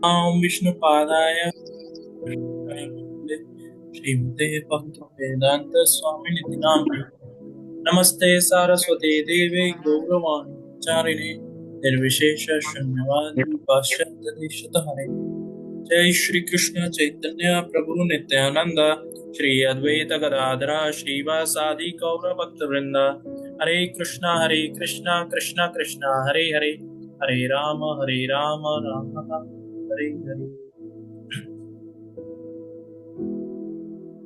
Om Vishnu Padaya Srimate Bhakti Vedanta Swami Nityanamani Namaste Saraswati Devi Gauravani Charine Nirvishesha Shunyavadi Pashyanta Deshatahare Jai Shri Krishna Chaitanya Prabhu Nityananda Shri Advaita Gadadhara Shri Vasadi Gaura Bhakta Vrinda Hare Krishna Krishna Krishna Hare Hare Hare Rama Rama Rama Hare Hare.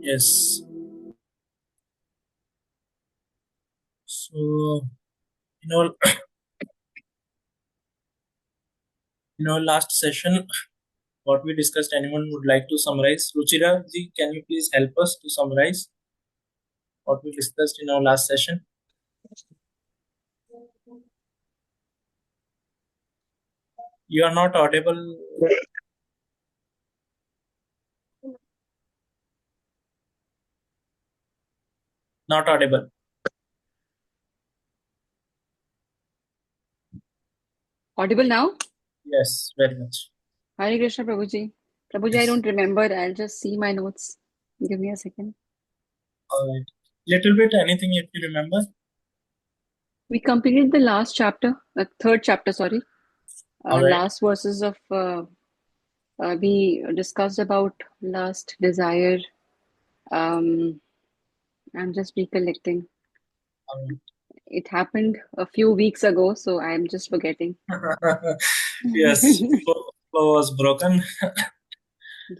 Yes. So, you know, last session, what we discussed, anyone would like to summarize? Ruchira ji, can you please help us to summarize what we discussed in our last session? You are not audible. Not audible. Audible now? Yes, very much. Hare Krishna, Prabhuji. Prabhuji, I Yes. don't remember. I'll just see my notes. Give me a second. All right. Little bit, anything if you remember. We completed the last chapter, the third chapter, sorry. All right. Last verses of, we discussed about lust, desire. I'm just recollecting. All It happened a few weeks ago, so I'm just forgetting. right. Yes, flow was broken.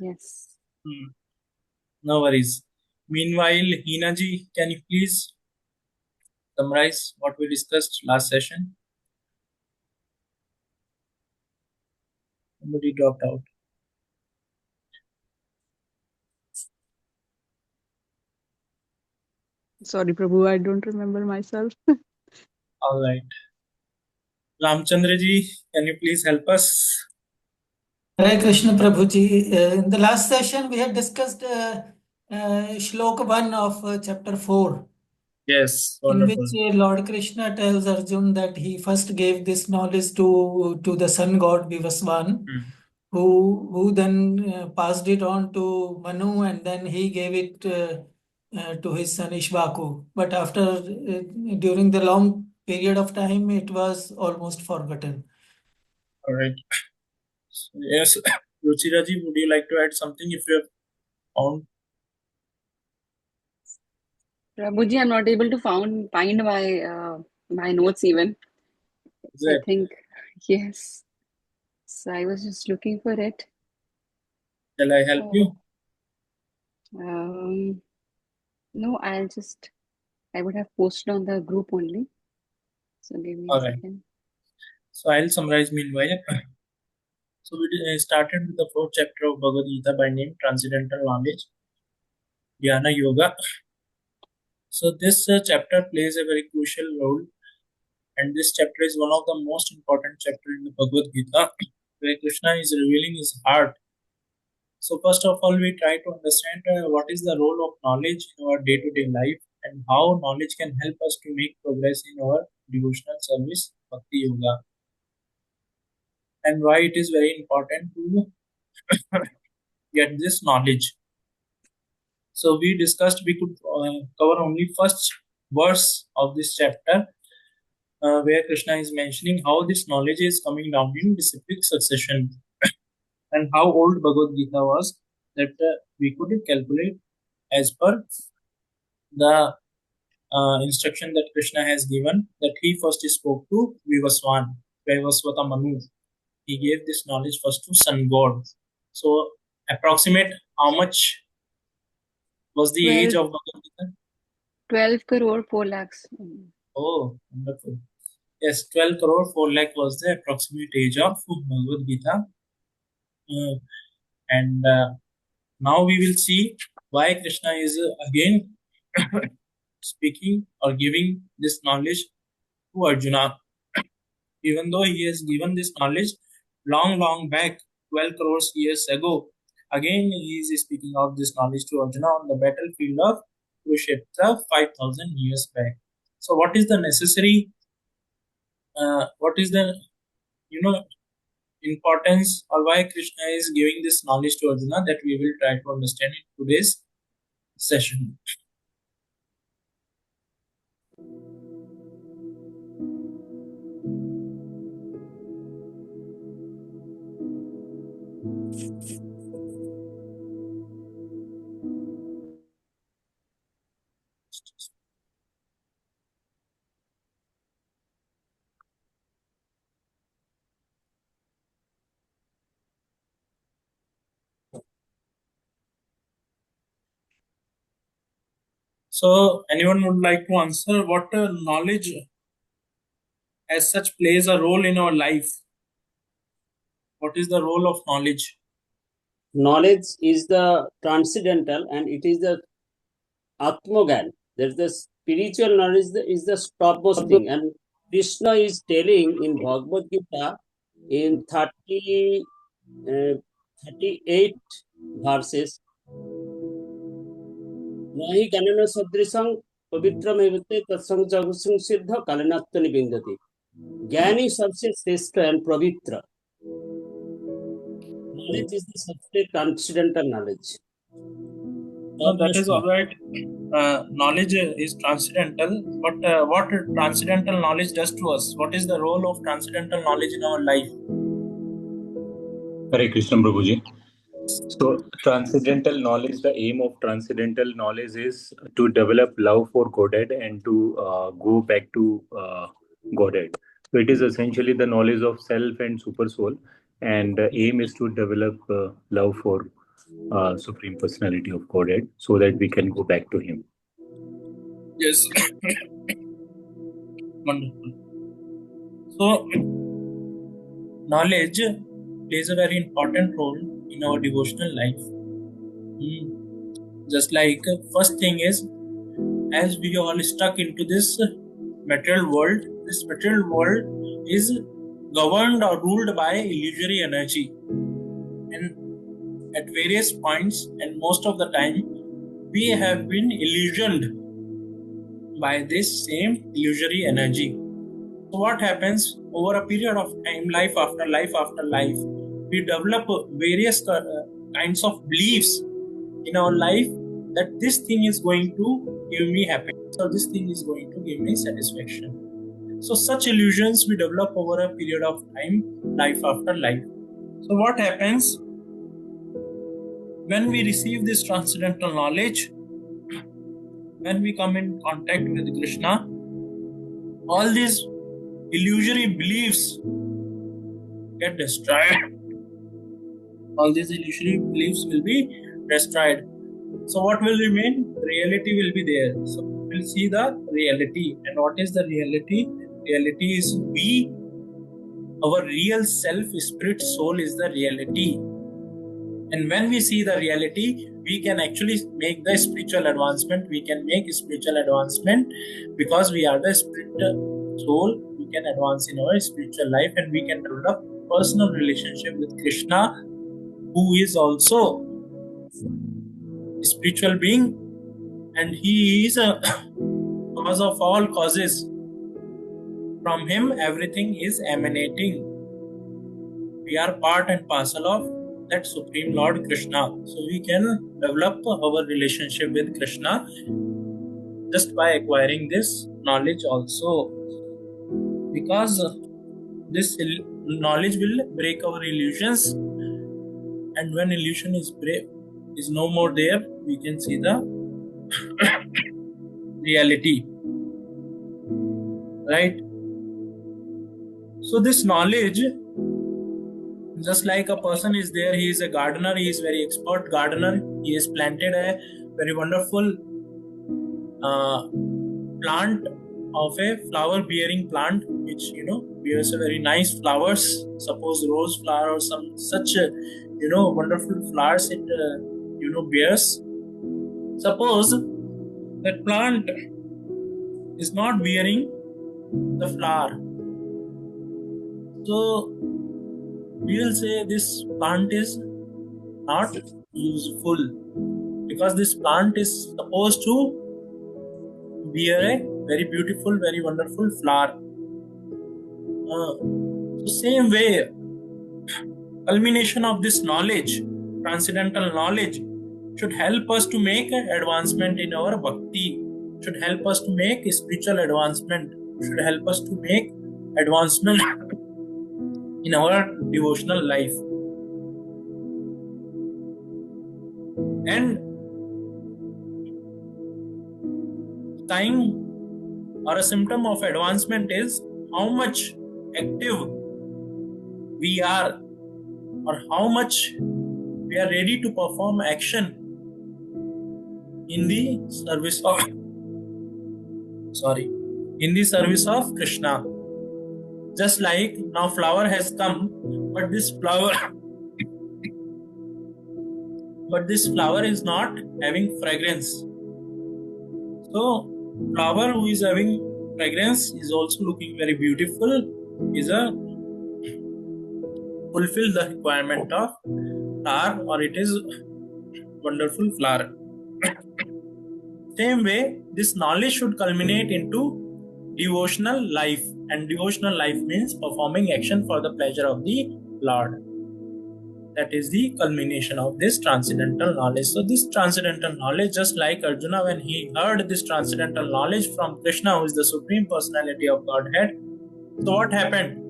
Yes. No worries. Meanwhile, Hina ji, can you please summarize what we discussed last session? Somebody dropped out. Sorry, Prabhu, I don't remember myself. All right. Ramchandra ji, can you please help us? Hare Krishna Prabhuji. In the last session, we had discussed Shlok 1 of chapter 4, Yes, in wonderful. which Lord Krishna tells Arjun that he first gave this knowledge to the sun god Vivaswan, who then passed it on to Manu, and then he gave it to his son Ishvaku. But after, during the long period of time, it was almost forgotten. All right. So, yes, Ruchira ji, would you like to add something if you have found? Prabhuji, I'm not able to find my notes even. Is I it? think, yes. So I was just looking for it. Shall I help you? No, I would have posted on the group only. So give me a All right. second. So I'll summarize meanwhile. So we started with the fourth chapter of Bhagavad Gita by name Transcendental Knowledge, Dhyana Yoga. So this chapter plays a very crucial role, and this chapter is one of the most important chapters in the Bhagavad Gita, where Krishna is revealing his heart. So first of all, we try to understand what is the role of knowledge in our day-to-day life and how knowledge can help us to make progress in our devotional service, Bhakti Yoga, and why it is very important to get this knowledge. So we discussed we could cover only first verse of this chapter, where Krishna is mentioning how this knowledge is coming down in disciplic succession and how old Bhagavad Gita was, that we could calculate as per the instruction that Krishna has given, that he first spoke to Vivaswata Manu. He gave this knowledge first to sun god. So approximate how much was the age of Bhagavad Gita? 12 crore 4 lakhs. Oh, wonderful. Yes, 12 crore 4 lakh was the approximate age of Bhagavad Gita. And now we will see why Krishna is again speaking or giving this knowledge to Arjuna. Even though he has given this knowledge long back, 12 crores years ago, again he is speaking of this knowledge to Arjuna on the battlefield of Kurukshetra 5,000 years back. So, what is the necessary? What is the you know importance or why Krishna is giving this knowledge to Arjuna, that we will try to understand in today's session. So, anyone would like to answer what knowledge as such plays a role in our life? What is the role of knowledge? Knowledge is the transcendental and it is the Atmogan. There's the spiritual knowledge is the topmost thing. And Krishna is telling in Bhagavad Gita in 38 verses, Nahi kanana sadrisang पवित्रम एवते तत्संग जगुसंग सिद्ध कालनात्तनि बिंदति ज्ञानी सबसे श्रेष्ठ and पवित्र. Knowledge is the subject transcendental knowledge. No, that is all right. Knowledge is transcendental, but what transcendental knowledge does to us? What is the role of transcendental knowledge in our life? Hare Krishna Prabhuji. So, transcendental knowledge, the aim of transcendental knowledge is to develop love for Godhead and to go back to Godhead. So, it is essentially the knowledge of self and super soul, and the aim is to develop love for Supreme Personality of Godhead so that we can go back to Him. Yes. Wonderful. So, knowledge plays a very important role in our devotional life. Just like first thing is, as we all stuck into this material world is governed or ruled by illusory energy, and at various points and most of the time we have been illusioned by this same illusory energy. So what happens over a period of time, life after life after life, we develop various kinds of beliefs in our life that this thing is going to give me happiness or this thing is going to give me satisfaction. So such illusions we develop over a period of time, life after life. So what happens when we receive this transcendental knowledge, when we come in contact with Krishna, all these illusory beliefs get destroyed. All these illusory beliefs will be destroyed. So what will remain? Reality will be there. So we'll see the reality. And what is the reality? Reality is we, our real self, spirit, soul is the reality. And when we see the reality, we can actually make the spiritual advancement. We can make spiritual advancement because we are the spirit soul. We can advance in our spiritual life and we can develop personal relationship with Krishna, who is also a spiritual being, and he is a cause of all causes. From him, everything is emanating. We are part and parcel of that Supreme Lord Krishna. So we can develop our relationship with Krishna just by acquiring this knowledge also. Because this knowledge will break our illusions, and when illusion is no more there, we can see the reality. Right? So this knowledge, just like a person is there, he is a gardener, he is very expert gardener, he has planted a very wonderful plant of a flower bearing plant, which bears a very nice flowers, suppose rose flower or some such wonderful flowers it bears. Suppose that plant is not bearing the flower, so we will say this plant is not useful, because this plant is supposed to bear a very beautiful, very wonderful flower. So same way, culmination of this knowledge, transcendental knowledge, should help us to make an advancement in our bhakti, should help us to make spiritual advancement, should help us to make advancement in our devotional life. And sign or a symptom of advancement is how much active we are, or how much we are ready to perform action in the service of Krishna. Just like now flower has come, but this flower is not having fragrance. So flower who is having fragrance is also looking very beautiful, is a fulfill the requirement of flower, or it is wonderful flower. Same way, this knowledge should culminate into devotional life, and devotional life means performing action for the pleasure of the Lord. That is the culmination of this transcendental knowledge. So this transcendental knowledge, just like Arjuna, when he heard this transcendental knowledge from Krishna, who is the Supreme Personality of Godhead, so what happened?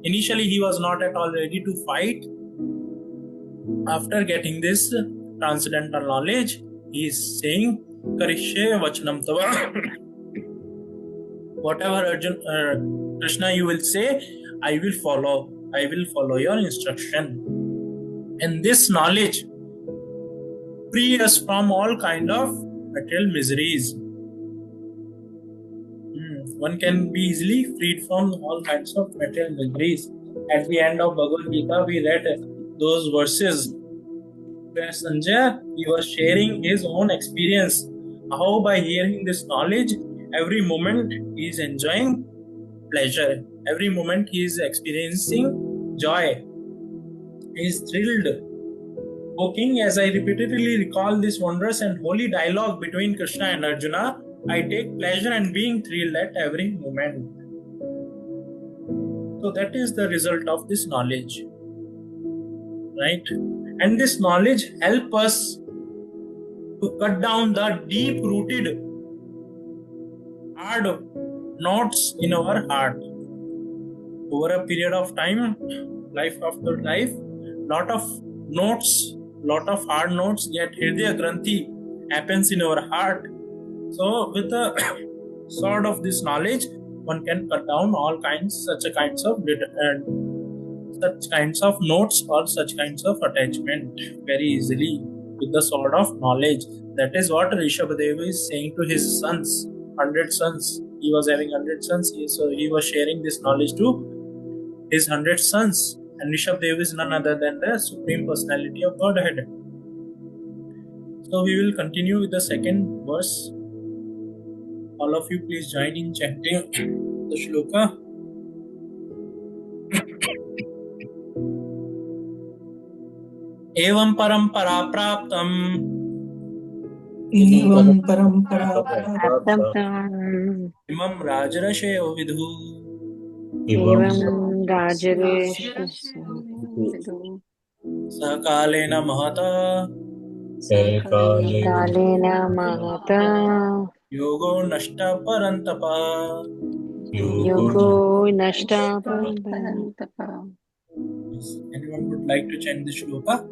Initially, he was not at all ready to fight. After getting this transcendental knowledge, he is saying, Karishye vachanam tava. Whatever Krishna you will say, I will follow your instruction. And this knowledge free us from all kind of material miseries. One can be easily freed from all kinds of material miseries. At the end of Bhagavad Gita, we read those verses where Sanjay, he was sharing his own experience, how by hearing this knowledge, every moment he is enjoying pleasure, every moment he is experiencing joy, he is thrilled. O King, as I repeatedly recall this wondrous and holy dialogue between Krishna and Arjuna, I take pleasure in being thrilled at every moment. So that is the result of this knowledge, right? And this knowledge helps us to cut down the deep-rooted hard knots in our heart. Over a period of time, life after life, lot of hard notes get Hridaya Granthi happens in our heart. So with the sword of this knowledge, one can cut down all such kinds of notes or such kinds of attachment very easily with the sword of knowledge. That is what Rishabhadeva is saying to his sons, 100 sons. He was having 100 sons, so he was sharing this knowledge to his 100 sons. And Rishabhadeva is none other than the Supreme Personality of Godhead. So we will continue with the second verse. All of you please join in chanting the shloka. Evam parampara praptam Evam parampara imam rajarashayo vidhu Evam sakalena mahata Kalena Mahata yogo nashta parantapa. Yogo Nashta Parantapa. Anyone would like to chant the shloka?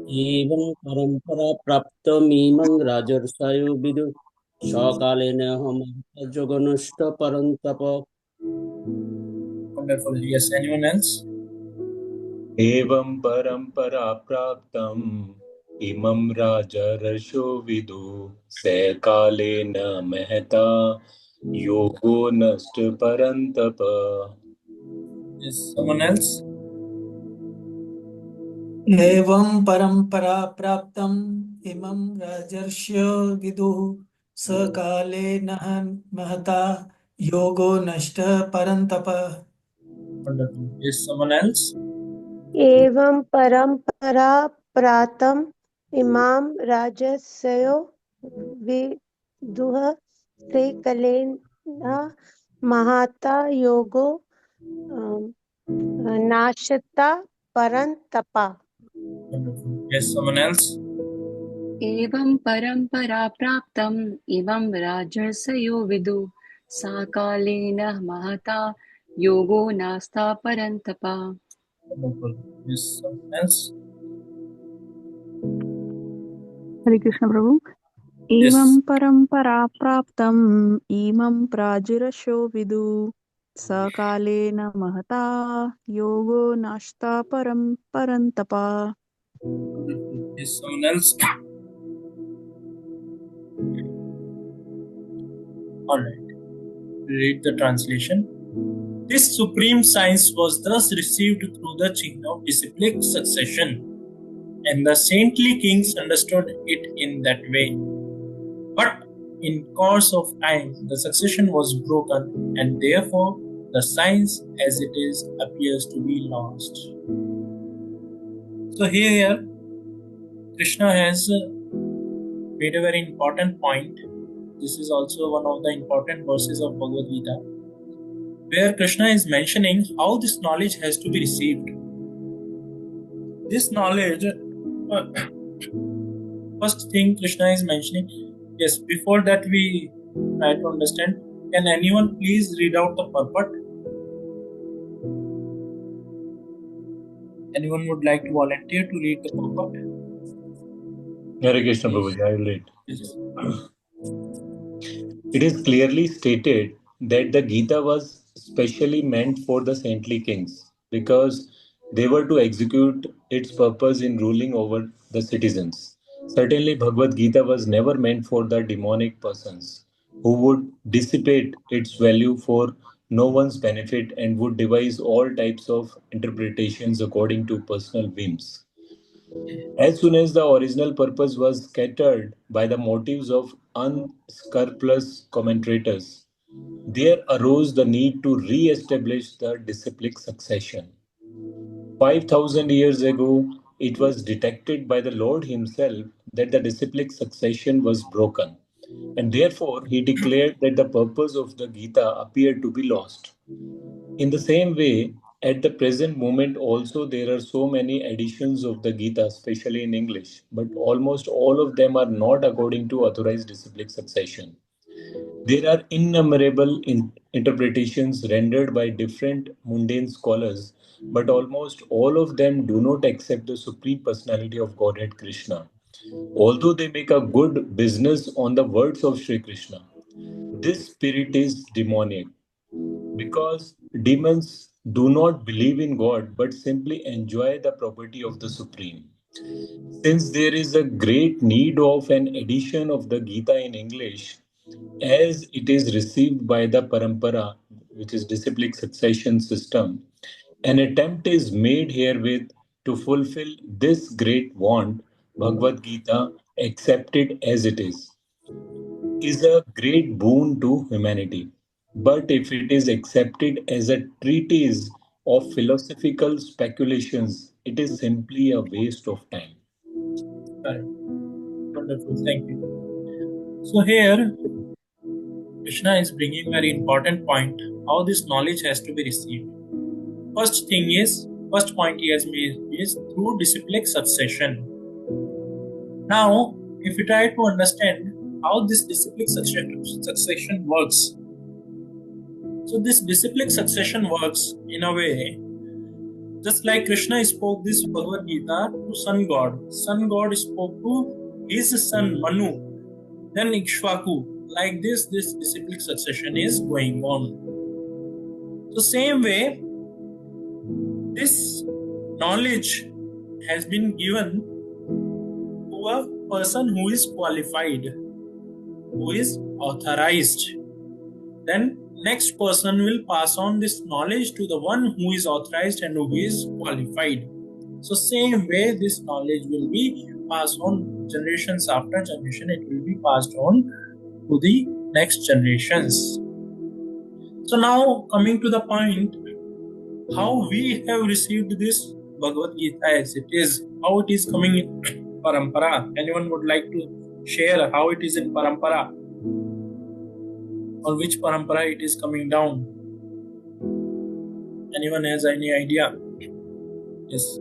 एवं परंपरा प्राप्तमीमं राजर्षयो विदु सकालेन हम जोगनष्ट परंतप. Wonderful. Yes, anyone else? एवं परंपरा प्राप्तम् इमं राजर्षयो विदु सकालेन महता योगो नष्ट परन्तप. Yes, someone else? Evam parampara praptam imam rajarsya viduh sakale nahan mahata yogo nashta parantapa. Wonderful. Yes, someone else? एवं परंपरा प्रातम इमाम राजस्यो विदुः से कलेना महाता योगो Nashita Parantapa. Wonderful. Yes, someone else? एवं परम्परा प्राप्तम् इमं राजर्षयो विदु सा कालेन महता योगो नास्ता परन्तपा. Wonderful. Yes, someone else? Hare Krishna Prabhu. Yes. Evam parampara praptam imam prajurasho vidu sakalena mahata yogo nashta parantapa. Wonderful. Yes, someone else? Alright. Read the translation. This supreme science was thus received through the chain of disciplic succession, and the saintly kings understood it in that way. But in course of time, the succession was broken, and therefore the science as it is appears to be lost. So here Krishna has made a very important point. This is also one of the important verses of Bhagavad Gita, where Krishna is mentioning how this knowledge has to be received. This knowledge, first thing Krishna is mentioning, yes, before that we try to understand, can anyone please read out the purport? Anyone would like to volunteer to read the purport? Hare Krishna Prabhuji, I will read. Yes. It is clearly stated that the Gita was specially meant for the saintly kings because they were to execute its purpose in ruling over the citizens. Certainly, Bhagavad Gita was never meant for the demonic persons who would dissipate its value for no one's benefit and would devise all types of interpretations according to personal whims. As soon as the original purpose was scattered by the motives of unscrupulous commentators, there arose the need to re-establish the disciplic succession. 5,000 years ago, it was detected by the Lord Himself that the disciplic succession was broken, and therefore He declared that the purpose of the Gita appeared to be lost. In the same way, at the present moment also there are so many editions of the Gita, especially in English, but almost all of them are not according to authorized disciplic succession. There are innumerable interpretations rendered by different mundane scholars, but almost all of them do not accept the Supreme Personality of Godhead Krishna. Although they make a good business on the words of Sri Krishna, this spirit is demoniac because demons do not believe in God but simply enjoy the property of the Supreme. Since there is a great need of an edition of the Gita in English, as it is received by the Parampara, which is disciplic succession system, an attempt is made herewith to fulfill this great want, Bhagavad Gita, accepted as it is a great boon to humanity. But if it is accepted as a treatise of philosophical speculations, it is simply a waste of time. Correct. Wonderful. Thank you. So here Krishna is bringing a very important point how this knowledge has to be received. First point he has made is through disciplic succession. Now, if we try to understand how this disciplic succession works, so this disciplic succession works in a way just like Krishna spoke this Bhagavad Gita to Sun God. Sun God spoke to his son Manu, then Ikshvaku. Like this disciplic succession is going on. So same way, this knowledge has been given to a person who is qualified, who is authorized. Then next person will pass on this knowledge to the one who is authorized and who is qualified. So same way this knowledge will be passed on generations after generation. It will be passed on to the next generations. So now coming to the point, how we have received this Bhagavad Gita as it is, how it is coming in parampara. Anyone would like to share how it is in parampara, or which parampara it is coming down? Anyone has any idea? Yes.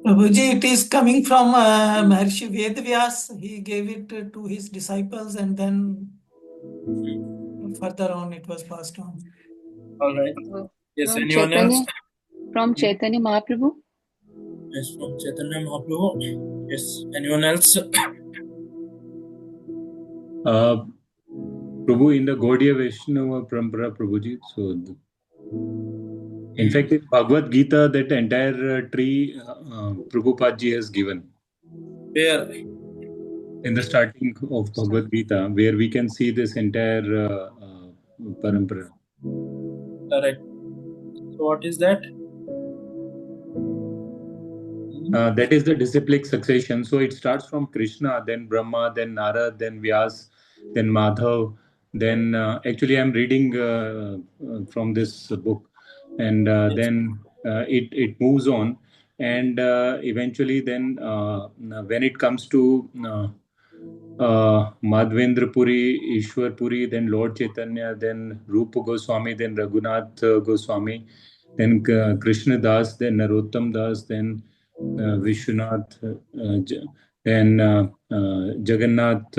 Prabhuji, it is coming from Maharshi Vedvyas. He gave it to his disciples and then further on it was passed on. All right. So, Yes. from Anyone else? Chaitanya Mahaprabhu? Yes, from Chaitanya Mahaprabhu. Yes. Anyone else? Prabhu, in the Gaudiya Vaishnava Parampara, Prabhuji. So, in fact, in Bhagavad Gita, that entire tree Prabhupada ji has given. Where? In the starting of Bhagavad Gita, where we can see this entire parampara. Correct. So what is that? That is the disciplic succession. So it starts from Krishna, then Brahma, then Narad, then Vyas, then Madhav. Then actually I'm reading from this book, and then it moves on, and eventually then when it comes to Madhvendra Puri, Ishwar Puri, then Lord Chaitanya, then Rupa Goswami, then Raghunath Goswami, then Krishna Das, then Narottam Das, then Vishwanath, then Jagannath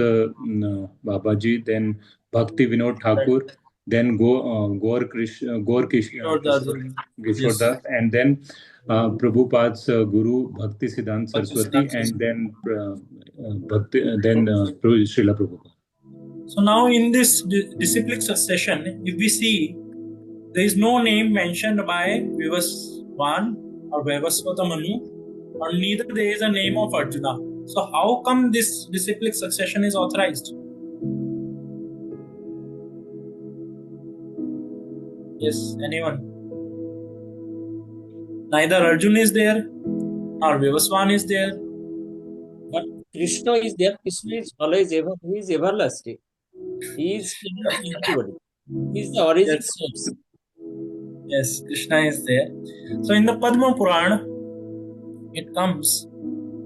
Babaji, then Bhakti Vinod Thakur, then Gaur Lord Das. Kishore Das, and then Prabhupada's Guru Bhakti Siddhanta Saraswati, and then Srila Prabhupada. So now in this disciplic succession, if we see, there is no name mentioned by Vivasvan or Vivasvata Manu, or neither there is a name of Arjuna. So how come this disciplic succession is authorized? Yes, anyone? Neither Arjuna is there, nor Vivasvan is there. But Krishna is there. Krishna is always ever. He is everlasting. He is everybody. He is the origin source. Yes, Krishna is there. So in the Padma Purana, it comes,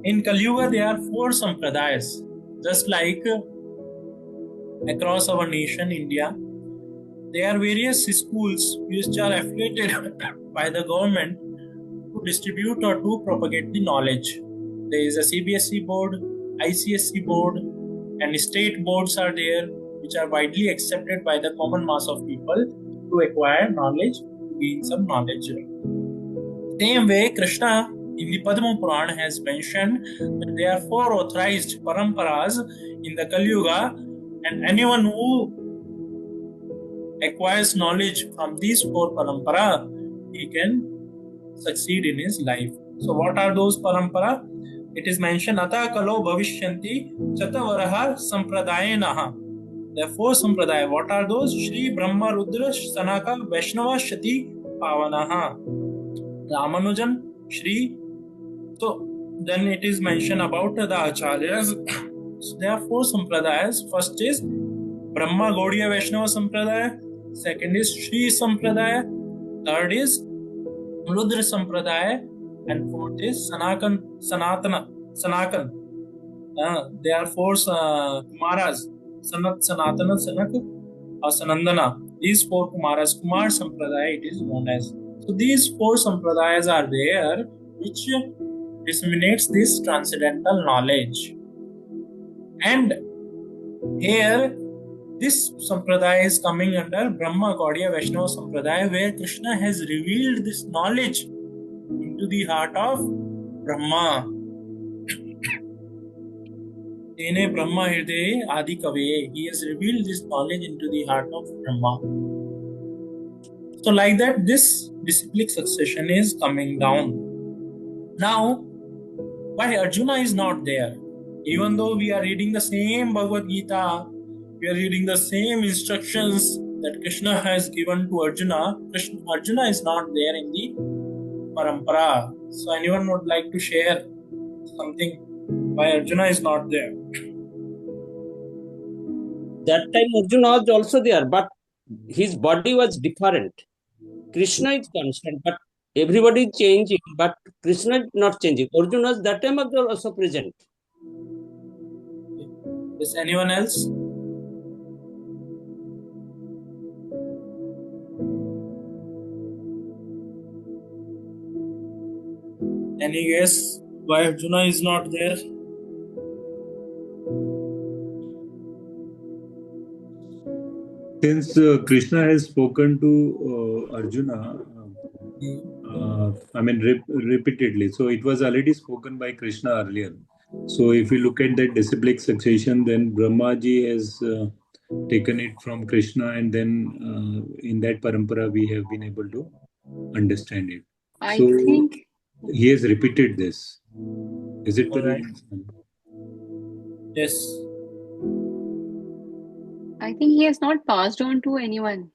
in Kali Yuga there are 4 sampradayas, just like across our nation, India. There are various schools which are affiliated by the government to distribute or to propagate the knowledge. There is a CBSE board, ICSE board, and state boards are there, which are widely accepted by the common mass of people to acquire knowledge, to gain some knowledge. Same way, Krishna in the Padma Purana has mentioned that there are 4 authorized paramparas in the Kali Yuga, and anyone who acquires knowledge from these 4 parampara, he can succeed in his life. So what are those parampara? It is mentioned, Ata Kalo Bhavishyanti Chatavaraha Sampradayenaha. There are 4 sampradaya. What are those? Shri Brahma Rudra Sanaka Vaishnava Shati Pavanaha. Ramanujan, Shri. So then it is mentioned about the acharyas. So there are 4 sampradayas. First is Brahma Gaudiya Vaishnava Sampradaya. Second is Shri Sampradaya. Third is Rudra Sampradaya. And fourth is Sanatan. There are 4 Kumaras. Sanat, Sanatana, Sanak, or Sanandana. These 4 Kumaras, Kumar Sampradaya it is known as. So these 4 Sampradayas are there which disseminates this transcendental knowledge. And here this Sampradaya is coming under Brahma Gaudiya Vaishnava Sampradaya, where Krishna has revealed this knowledge into the heart of Brahma. Tene Brahma Hridaye Adi Kaveye. He has revealed this knowledge into the heart of Brahma. So like that, this disciplic succession is coming down. Now, why Arjuna is not there? Even though we are reading the same Bhagavad Gita, we are reading the same instructions that Krishna has given to Arjuna, Arjuna is not there in the parampara. So anyone would like to share something why Arjuna is not there? That time Arjuna was also there, but his body was different. Krishna is constant, but everybody is changing, but Krishna is not changing. Arjuna is that time also present. Is anyone else? Any guess why Arjuna is not there? Since Krishna has spoken to Arjuna, repeatedly, so it was already spoken by Krishna earlier. So if you look at that disciplic succession, then Brahmaji has taken it from Krishna, and then in that parampara we have been able to understand it. I So think, he has repeated this. Is it the Alright. Yes. I think he has not passed on to anyone.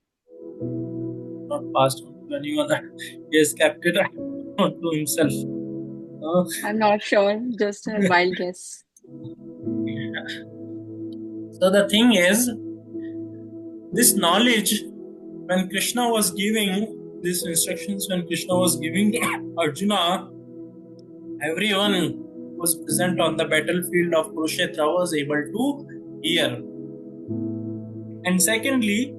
Not passed on to anyone. He has kept it to himself. I'm not sure, just a wild guess. So the thing is, this knowledge, when Krishna was giving these instructions, when Krishna was giving Arjuna, everyone who was present on the battlefield of Kurukshetra was able to hear. And secondly,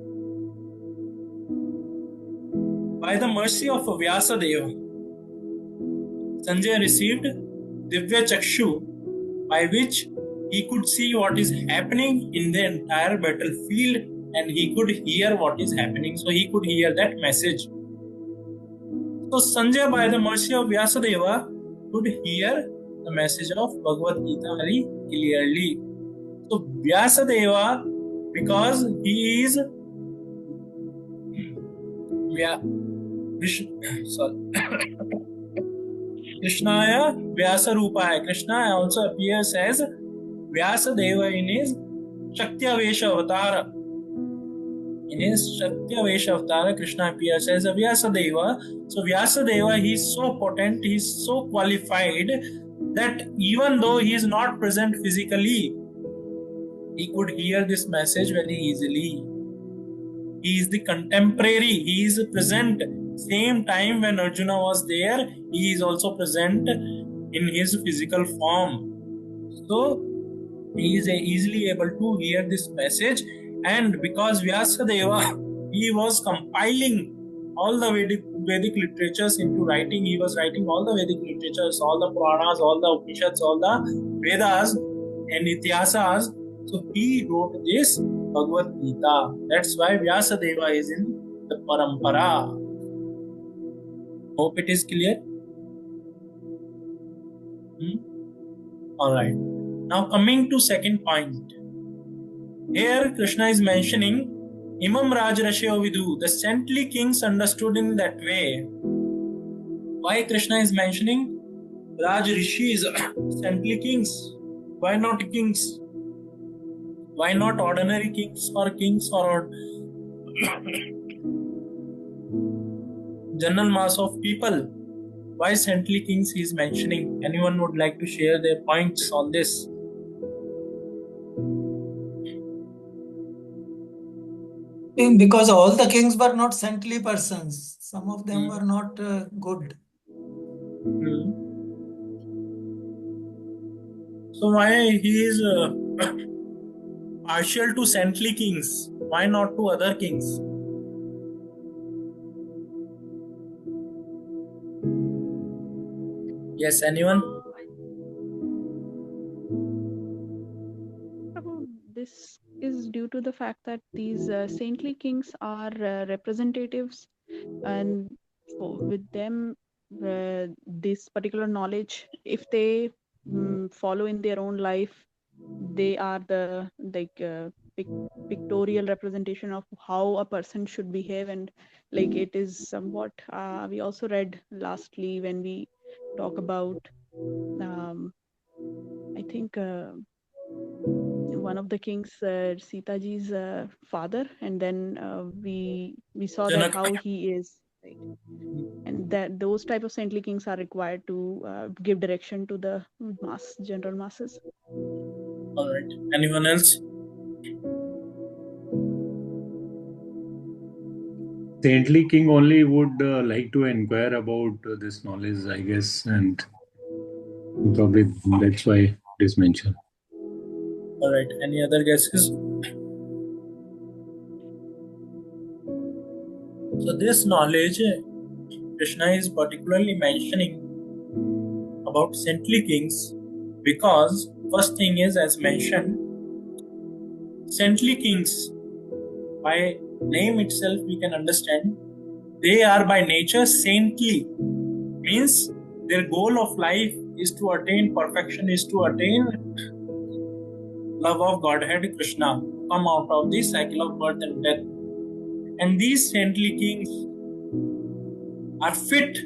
by the mercy of Vyasadeva, Sanjay received Divya Chakshu, by which he could see what is happening in the entire battlefield and he could hear what is happening. So he could hear that message. So Sanjay, by the mercy of Vyasadeva, could hear the message of Bhagavad Gita very clearly. So Vyasadeva, because he is Krishnaya Vyasa Rupaya. Krishna also appears as Vyasadeva in his Shaktya-vesha avatar. In his Shaktya-vesha avatar, Krishna appears as a Vyasadeva. So Vyasadeva, he is so potent, he is so qualified that even though he is not present physically, he could hear this message very easily. He is the contemporary, he is present. Same time when Arjuna was there, he is also present in his physical form. So he is easily able to hear this message, and because Vyasadeva, he was compiling all the Vedic literatures into writing. He was writing all the Vedic literatures, all the Puranas, all the Upanishads, all the Vedas and Ityasas. So he wrote this Bhagavad Gita. That's why Vyasadeva is in the parampara. Hope it is clear. Alright. Now coming to second point. Here Krishna is mentioning Imam Rajrashyo Vidu. The saintly kings understood in that way. Why Krishna is mentioning Raj Rishis, saintly kings? Why not kings? Why not ordinary kings or general mass of people? Why saintly kings he is mentioning? Anyone would like to share their points on this? Because all the kings were not saintly persons. Some of them were not good. So why he is partial to saintly kings? Why not to other kings? Yes, anyone? This is due to the fact that these saintly kings are representatives, and with them, this particular knowledge, if they follow in their own life, they are the pictorial representation of how a person should behave, and it is somewhat we also read lastly when we talk about I think one of the kings, Sita ji's father, and then we saw that how he is, right? And that those type of saintly kings are required to give direction to the general masses. All right. Anyone else? Saintly king only would like to inquire about this knowledge, I guess, and probably that's why it is mentioned. All right. Any other guesses? So this knowledge Krishna is particularly mentioning about saintly kings because first thing is, as mentioned, saintly kings, by name itself we can understand, they are by nature saintly, means their goal of life is to attain perfection, is to attain love of Godhead Krishna, come out of the cycle of birth and death. And these saintly kings are fit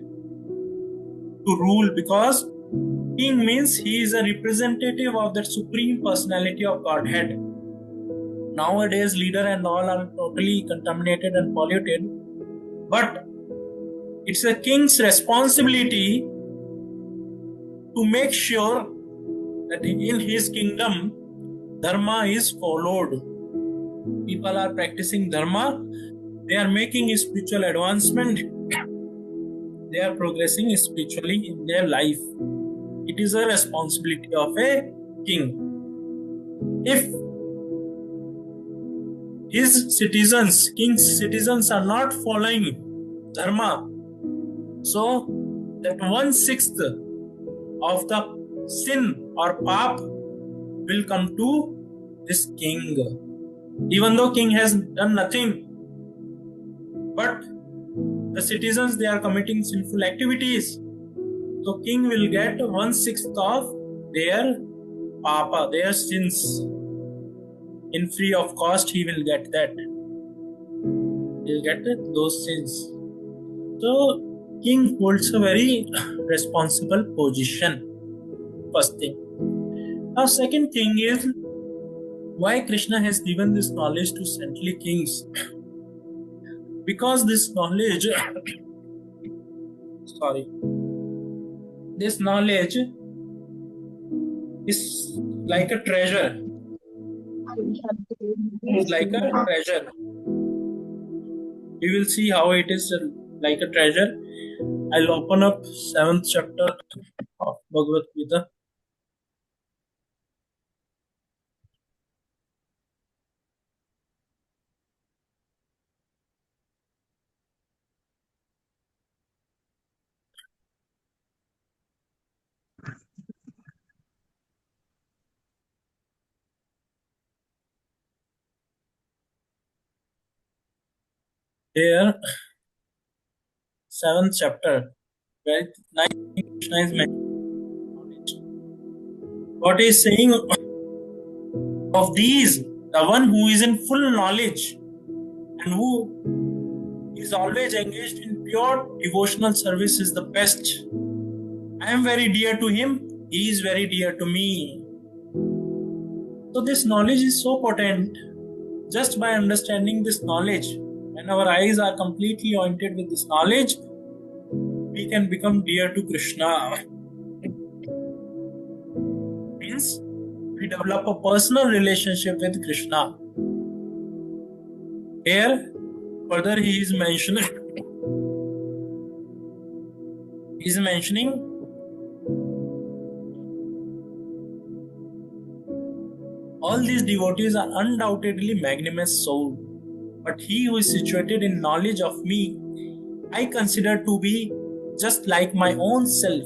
to rule because king means he is a representative of the supreme personality of Godhead. Nowadays, leader and all are totally contaminated and polluted, but it's a king's responsibility to make sure that in his kingdom, dharma is followed. People are practicing dharma, they are making spiritual advancement, they are progressing spiritually in their life. It is a responsibility of a king. If his citizens, king's citizens, are not following dharma, so that 1/6 of the sin or pap will come to this king. Even though king has done nothing, but the citizens, they are committing sinful activities, so king will get 1/6 of their papa, their sins. In free of cost, he will get that. He will get those sins. So king holds a very responsible position. First thing. Now, second thing is why Krishna has given this knowledge to saintly kings. Because this knowledge, this knowledge is like a treasure. It's like a treasure. We will see how it is like a treasure. I'll open up 7th chapter of Bhagavad Gita. Here, 7th chapter, where Krishna is mentioning what he is saying of these, the one who is in full knowledge and who is always engaged in pure devotional service is the best. I am very dear to him, he is very dear to me. So this knowledge is so potent. Just by understanding this knowledge, when our eyes are completely anointed with this knowledge, we can become dear to Krishna. Means we develop a personal relationship with Krishna. Here, further he is mentioning all these devotees are undoubtedly magnanimous soul, but he who is situated in knowledge of me, I consider to be just like my own self.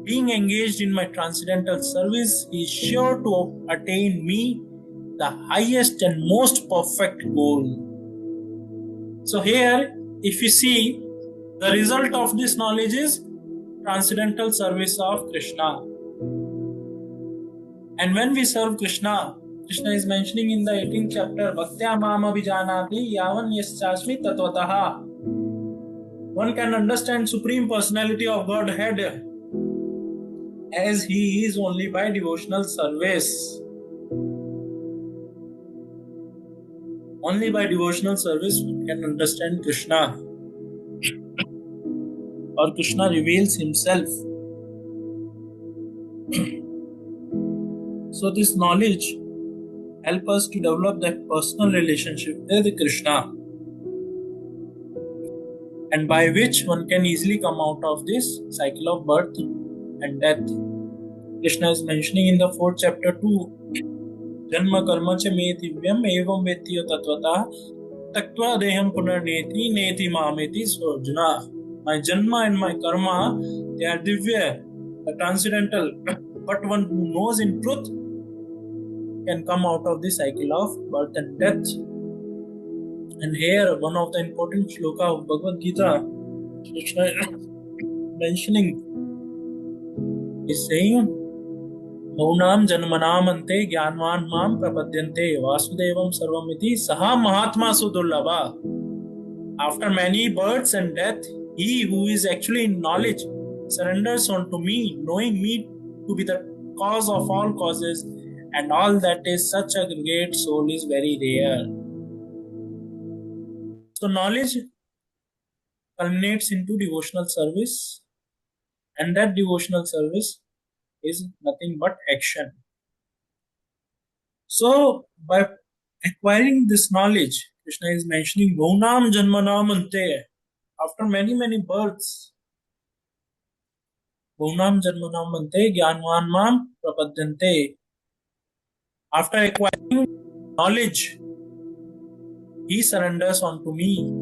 Being engaged in my transcendental service, he is sure to attain me, the highest and most perfect goal. So here, if you see, the result of this knowledge is transcendental service of Krishna. And when we serve Krishna, Krishna is mentioning in the 18th chapter, Bhaktya Mam Abhijanati Yavan Yaschasmi Tatvataha. One can understand Supreme Personality of Godhead as he is only by devotional service. Only by devotional service one can understand Krishna. Or Krishna reveals himself. So this knowledge helps us to develop that personal relationship with Krishna, and by which one can easily come out of this cycle of birth and death. Krishna is mentioning in the 4th chapter too, Janma karma cha me divyam evam vettiyo tatvata taktva deham punarneti neti mameti so Arjuna. My janma and my karma, they are divya. the transcendental, but one who knows in truth can come out of the cycle of birth and death. And here, one of the important shloka of Bhagavad Gita, Krishna mentioning, is saying, Maunam janmanam ante jnanvan mam prapadyante vasudevam sarvamiti saha mahatma sudurlabha. After many births and death, he who is actually in knowledge surrenders unto me, knowing me to be the cause of all causes, and all that is such a great soul is very rare. So knowledge culminates into devotional service, and that devotional service is nothing but action. So by acquiring this knowledge, Krishna is mentioning Bhunam Janmanam Ante. After many births, Bhunam Janmanam Ante Jnanvan Mam Prapadyante. After acquiring knowledge, he surrenders unto me.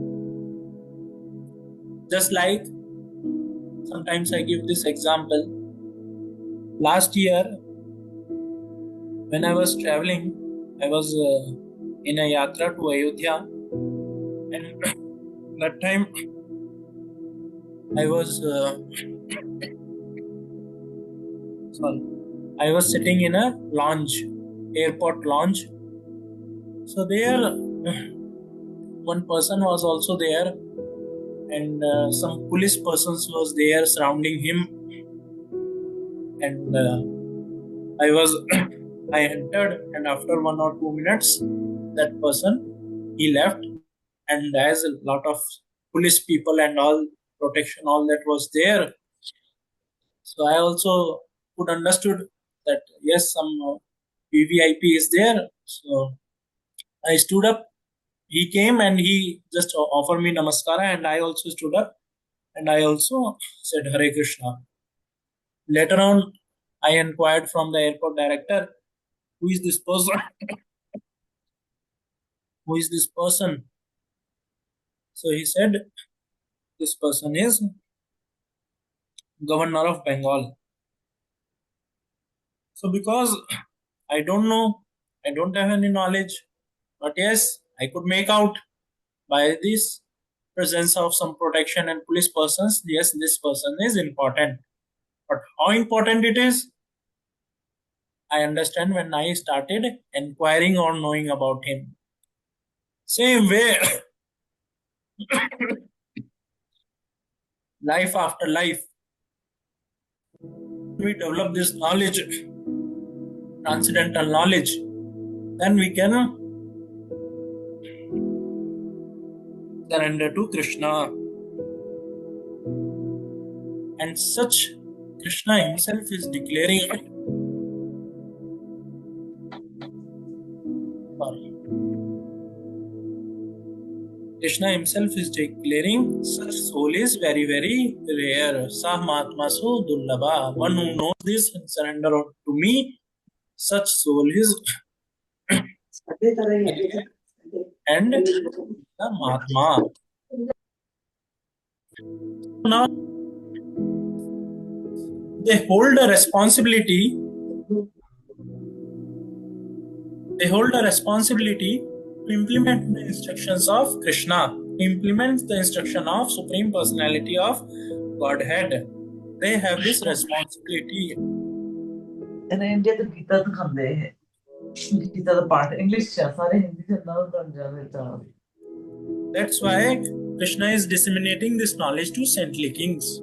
Just like sometimes I give this example. Last year, when I was traveling, I was in a yatra to Ayodhya, and that time I was sitting in a lounge, airport lounge. So there, one person was also there, and some police persons was there surrounding him, and I entered, and after 1 or 2 minutes, that person, he left, and as a lot of police people and all protection, all that was there. So I also could understood that yes, some VVIP is there. So I stood up. He came and he just offered me namaskara, and I also stood up and I also said Hare Krishna. Later on, I inquired from the airport director, who is this person? Who is this person? So he said, this person is Governor of Bengal. So because I don't know, I don't have any knowledge, but yes, I could make out by this presence of some protection and police persons, yes, this person is important. But how important it is, I understand when I started inquiring or knowing about him. Same way, life after life, we develop this knowledge, transcendental knowledge, then we can surrender to Krishna. And such Krishna himself is declaring, Krishna himself is declaring, such soul is very rare. Sah Mahatma Su Dullabha. One who knows this and surrender to me, such soul is and the Mahatma. Now they hold a responsibility. They hold a responsibility to implement the instructions of Krishna, to implement the instruction of Supreme Personality of Godhead. They have this responsibility. India तो गीता तो खंदे है गीता तो पाठ English च सारे हिंदी च ना बन जावे That's why Krishna is disseminating this knowledge to saintly kings.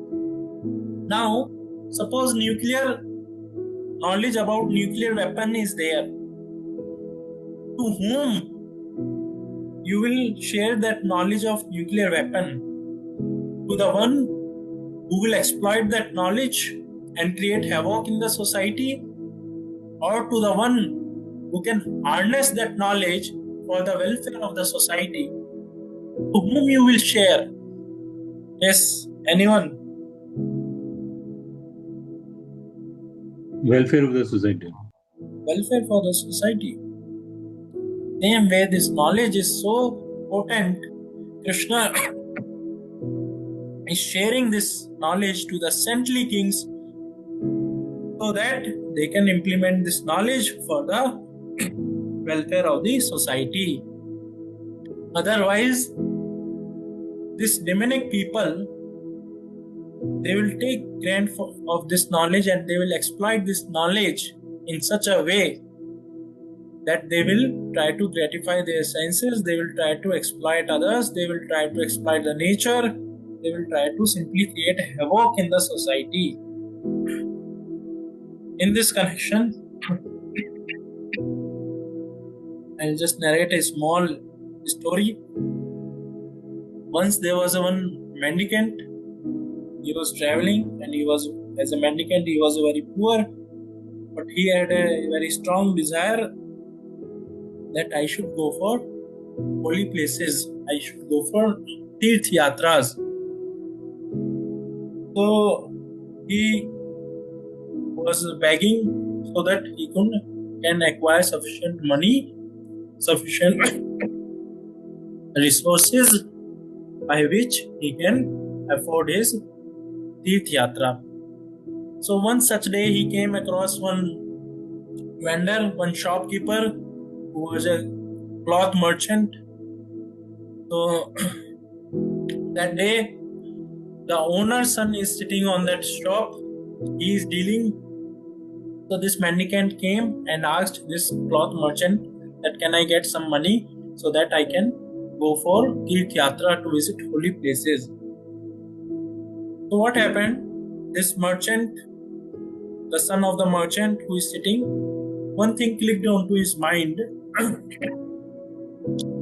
Now, suppose nuclear knowledge about nuclear weapon is there. To whom you will share that knowledge of nuclear weapon? To the one who will exploit that knowledge and create havoc in the society, or to the one who can harness that knowledge for the welfare of the society? To whom you will share? Yes, anyone? Welfare of the society. Welfare for the society. Same way, this knowledge is so potent. Krishna is sharing this knowledge to the saintly kings so that they can implement this knowledge for the welfare of the society. Otherwise, these demonic people, they will take grant of this knowledge and they will exploit this knowledge in such a way that they will try to gratify their senses, they will try to exploit others, they will try to exploit the nature, they will try to simply create havoc in the society. In this connection, I'll just narrate a small story. Once there was one mendicant. He was traveling, and as a mendicant, he was very poor, but he had a very strong desire that I should go for holy places. I should go for Tirth Yatras. So he was begging so that he can acquire sufficient money, sufficient resources by which he can afford his Tirth Yatra. So one such day he came across one vendor, one shopkeeper who was a cloth merchant. So that day the owner's son is sitting on that shop. He is dealing. So this mendicant came and asked this cloth merchant that can I get some money so that I can go for Tirth Yatra to visit holy places. So what happened? This merchant, the son of the merchant who is sitting, one thing clicked onto his mind.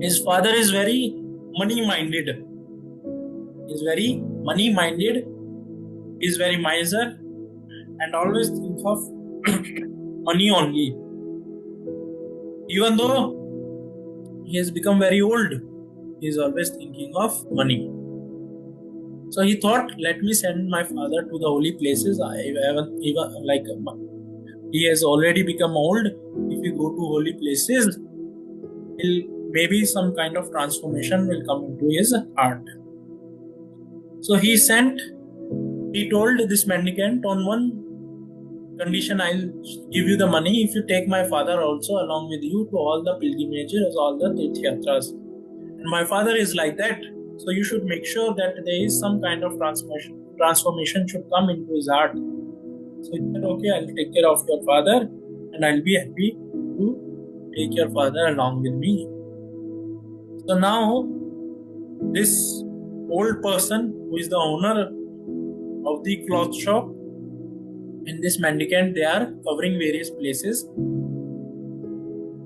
His father is very money-minded. He's very money-minded. He's very miser and always thinks of money only. Even though he has become very old, he is always thinking of money. So he thought, let me send my father to the holy places. He has already become old. If we go to holy places, maybe some kind of transformation will come into his heart. So he told this mendicant, on one condition, I'll give you the money if you take my father also along with you to all the pilgrimages, all the Tirth Yatras. And my father is like that. So you should make sure that there is some kind of transformation should come into his heart. So he said, okay, I'll take care of your father and I'll be happy to take your father along with me. So now this old person who is the owner of the cloth shop and this mendicant, they are covering various places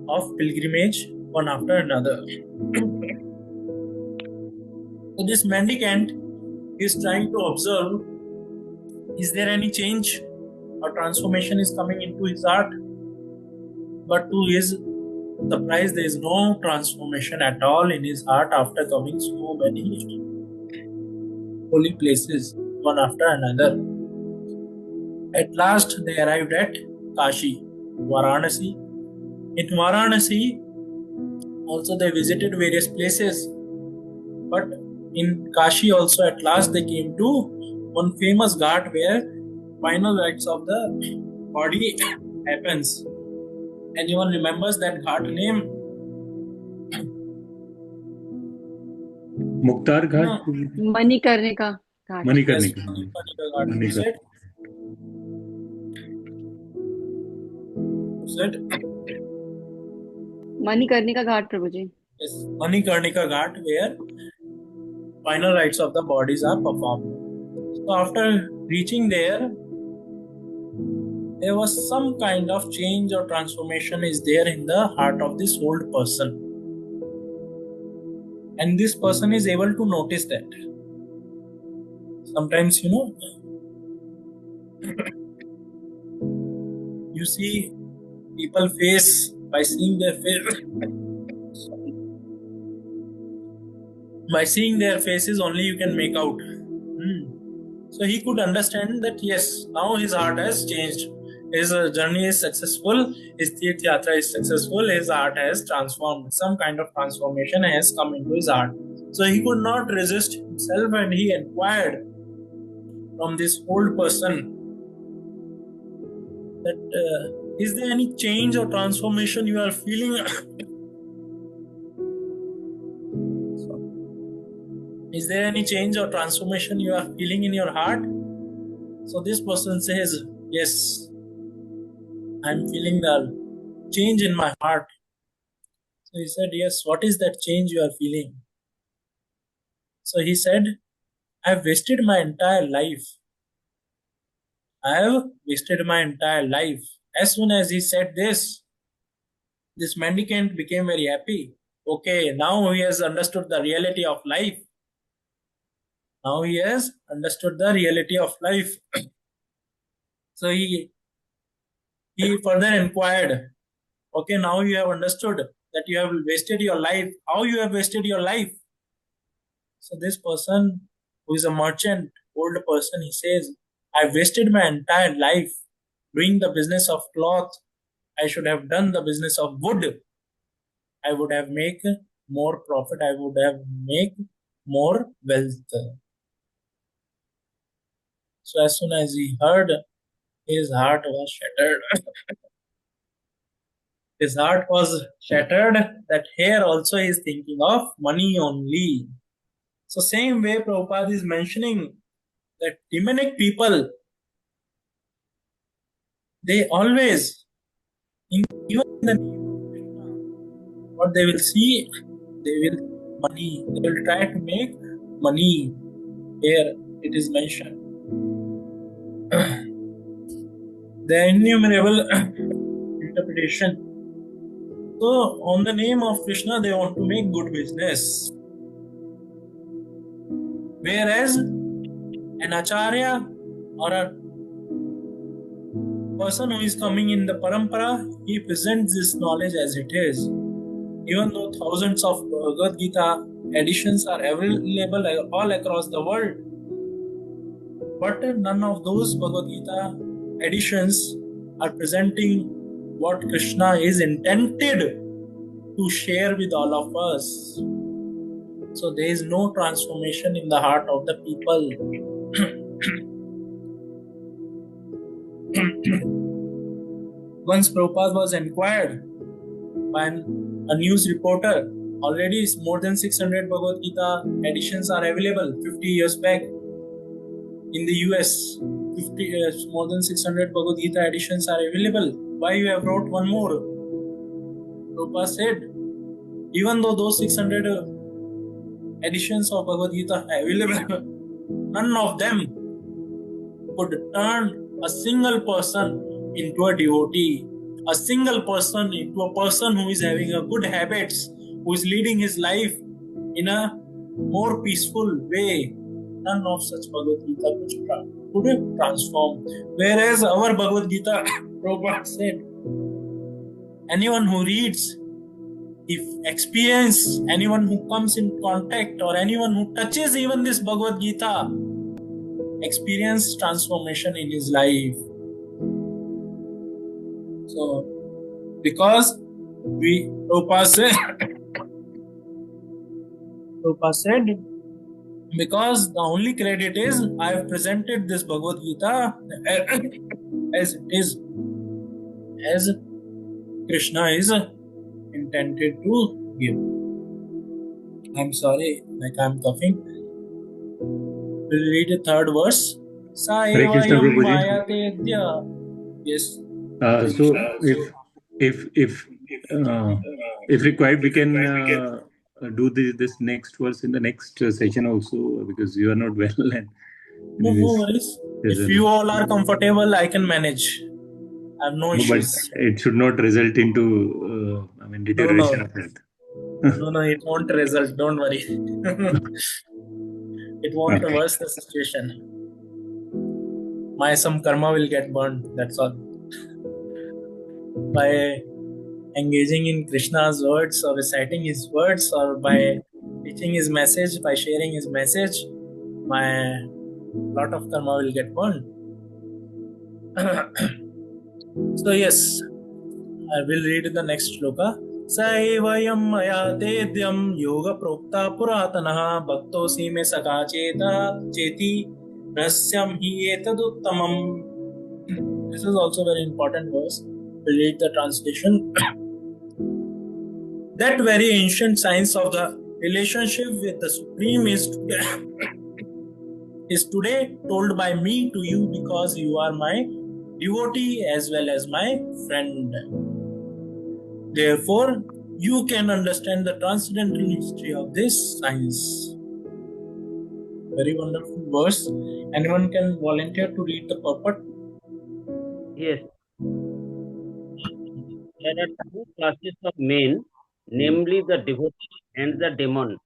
of pilgrimage one after another. So this mendicant is trying to observe, is there any change or transformation is coming into his heart? But to his surprise, there is no transformation at all in his heart after coming so many holy places one after another. At last they arrived at Kashi, Varanasi. In Varanasi also they visited various places, but in Kashi also at last they came to one famous ghat where final rites of the body happens. Anyone remembers that ghat name? Mukhtar Ghat Manikarnika Ghat. Manikarnika Mणिकर्णिका ghat. You said? Manikarnika Ghat, Prabhuji. Yes, Manikarnika Ghat, where final rites of the bodies are performed. So after reaching there was some kind of change or transformation is there in the heart of this old person. And this person is able to notice that. Sometimes, you see people face, by seeing their face, by seeing their faces only you can make out. So he could understand that yes, now his heart has changed. His journey is successful, his Tirth Yatra is successful, his heart has transformed. Some kind of transformation has come into his heart. So he could not resist himself and he inquired from this old person that is there any change or transformation you are feeling? Is there any change or transformation you are feeling in your heart? So this person says, yes, I'm feeling the change in my heart. So he said, yes, what is that change you are feeling? So he said, I've wasted my entire life. I have wasted my entire life. As soon as he said this mendicant became very happy. Okay, now he has understood the reality of life. Now he has understood the reality of life. So he further inquired, okay, now you have understood that you have wasted your life. How you have wasted your life? So this person who is a merchant, old person, he says, I wasted my entire life doing the business of cloth. I should have done the business of wood. I would have made more profit. I would have made more wealth. So as soon as he heard, his heart was shattered. His heart was shattered that here also he is thinking of money only. So same way Prabhupada is mentioning that demonic people, they always, even in the name of Krishna, what they will see, they will money. They will try to make money. Here it is mentioned. The innumerable interpretation. So on the name of Krishna, they want to make good business. Whereas an acharya or a person who is coming in the parampara, he presents this knowledge as it is. Even though thousands of Bhagavad Gita editions are available all across the world, but none of those Bhagavad Gita editions are presenting what Krishna is intended to share with all of us. So there is no transformation in the heart of the people. Once Prabhupada was inquired by a news reporter, already more than 600 Bhagavad Gita editions are available 50 years back. In the US, more than 600 Bhagavad Gita editions are available. Why you have wrote one more? Prabhupada said, even though those 600 editions of Bhagavad Gita are available, none of them could turn a single person into a devotee, a single person into a person who is having a good habits, who is leading his life in a more peaceful way. None of such Bhagavad Gita could transform. Whereas our Bhagavad Gita, Prabhupada said, anyone who reads, if experience, anyone who comes in contact or anyone who touches even this Bhagavad Gita, experience transformation in his life. So, because Prabhupada said, because the only credit is I have presented this Bhagavad Gita as it is, as Krishna is intended to give. I'm sorry, like I'm coughing. We'll read the third verse. Hare Krishna, Prabhuji. Yes. So if required, we can do this next verse in the next session also, because you are not well and No worries. If you all are comfortable, I can manage. I have no issues. But it should not result into deterioration of health. No, it won't result. Don't worry. It won't worse the situation. Some karma will get burned. That's all. By engaging in Krishna's words or reciting his words or by teaching his message, by sharing his message, my lot of karma will get burned. So yes, I will read the next shloka. Saivayam maya tedyam yoga prokta puratanaha bhaktosi me saka cheta cheti rasyam hi etaduttamam. This is also very important verse. We'll read the translation. That very ancient science of the relationship with the Supreme is today told by me to you because you are my devotee as well as my friend. Therefore, you can understand the transcendental mystery of this science. Very wonderful verse. Anyone can volunteer to read the purport? Yes, there are two classes of men, namely the devotee and the demon.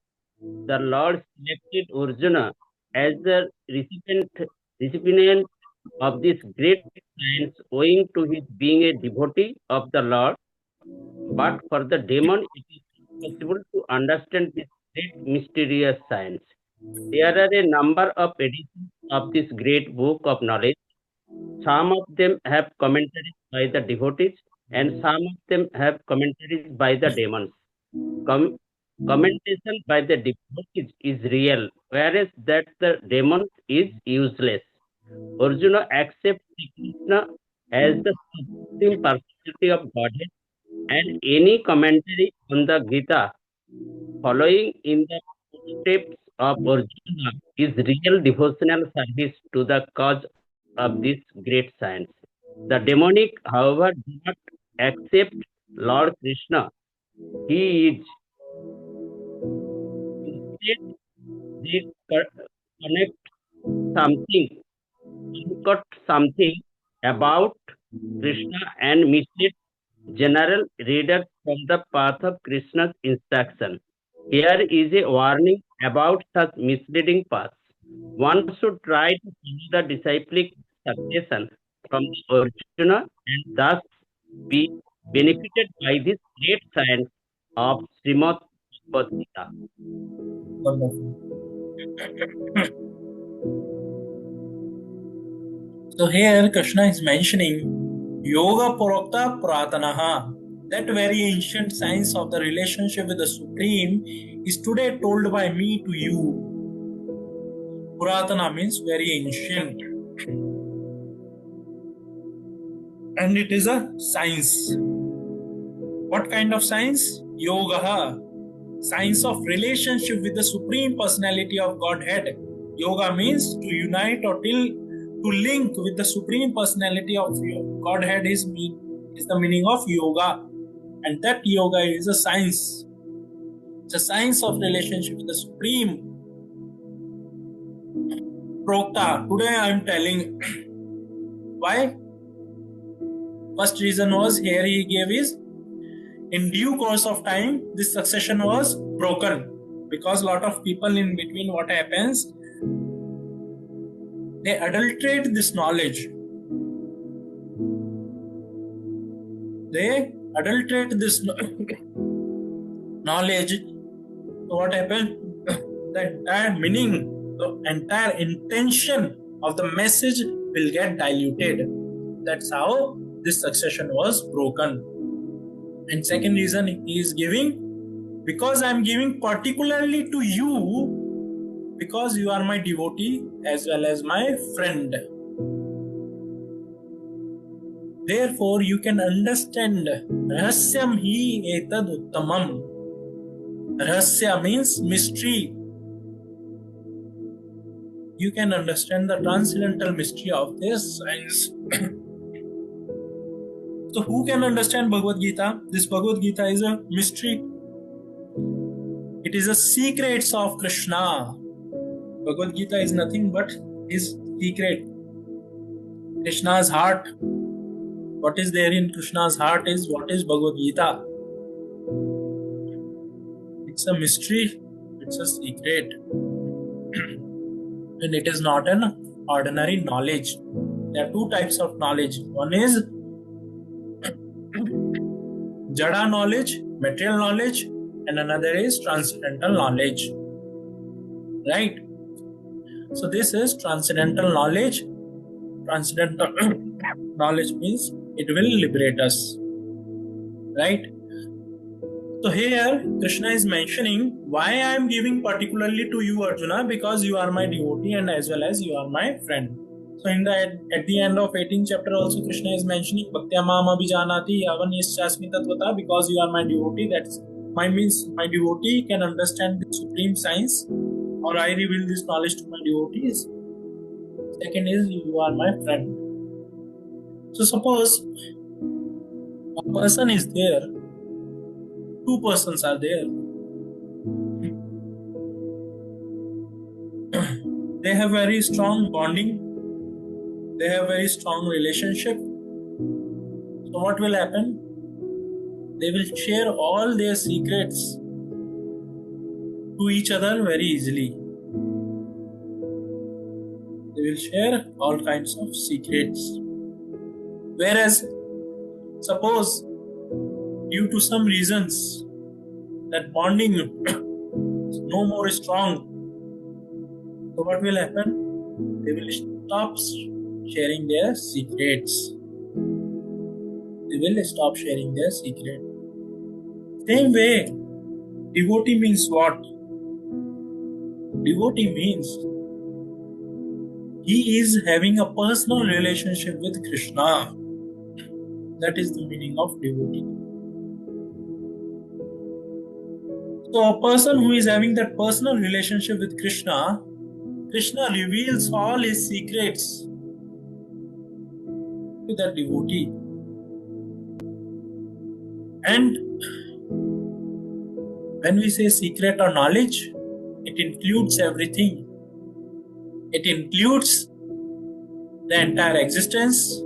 The Lord selected Arjuna as the recipient of this great science owing to his being a devotee of the Lord. But for the demon, it is impossible to understand this great mysterious science. There are a number of editions of this great book of knowledge. Some of them have commentaries by the devotees, and some of them have commentaries by the demons. Commentation by the devotees is real, whereas that the demons is useless. Arjuna accepts Krishna as the supreme personality of Godhead, and any commentary on the Gita following in the footsteps of Arjuna is real devotional service to the cause of this great science. The demonic, however, do not accept Lord Krishna. He is instead they connect something, cut something about Krishna and mislead general readers from the path of Krishna's instruction. Here is a warning about such misleading paths. One should try to follow the disciplic succession from the Arjuna and thus be benefited by this great science of Srimad Bhagavad Gita. Wonderful. So here Krishna is mentioning Yoga Prokta Puratanaha. That very ancient science of the relationship with the Supreme is today told by me to you. Puratana means very ancient. And it is a science. What kind of science? Yoga. Science of relationship with the Supreme Personality of Godhead. Yoga means to unite or to link with the Supreme Personality of Godhead is the meaning of yoga. And that yoga is a science. It's a science of relationship with the Supreme. Prokta. Today I am telling. Why? First reason was here he gave is in due course of time this succession was broken because a lot of people in between what happens they adulterate this knowledge. They adulterate this knowledge. So what happened? The entire meaning, the entire intention of the message will get diluted. That's how this succession was broken. And second reason he is giving, because I am giving particularly to you, because you are my devotee as well as my friend. Therefore, you can understand Rahasyam hi etad uttamam. Rahasya means mystery. You can understand the transcendental mystery of this science. So who can understand Bhagavad Gita? This Bhagavad Gita is a mystery. It is a secrets of Krishna. Bhagavad Gita is nothing but his secret. Krishna's heart. What is there in Krishna's heart is what is Bhagavad Gita. It's a mystery. It's a secret. And it is not an ordinary knowledge. There are two types of knowledge. One is Jada knowledge, material knowledge, and another is transcendental knowledge. Right? So this is transcendental knowledge. Transcendental knowledge means it will liberate us. Right? So here Krishna is mentioning why I am giving particularly to you, Arjuna, because you are my devotee and as well as you are my friend. So at the end of 18th chapter also Krishna is mentioning Bhaktya Mam Abhijanati Yavan Yasyasmi Tatvata, because you are my devotee. That's my means my devotee can understand the supreme science, or I reveal this knowledge to my devotees. Second is you are my friend. So suppose a person is there, two persons are there. They have very strong bonding. They have very strong relationship. So what will happen? They will share all their secrets to each other very easily. They will share all kinds of secrets. Whereas, suppose due to some reasons that bonding is no more strong, so what will happen? They will stop sharing their secrets. They will stop sharing their secret. Same way, devotee means what? Devotee means he is having a personal relationship with Krishna. That is the meaning of devotee. So a person who is having that personal relationship with Krishna, Krishna reveals all his secrets to that devotee. And when we say secret or knowledge, it includes everything. It includes the entire existence,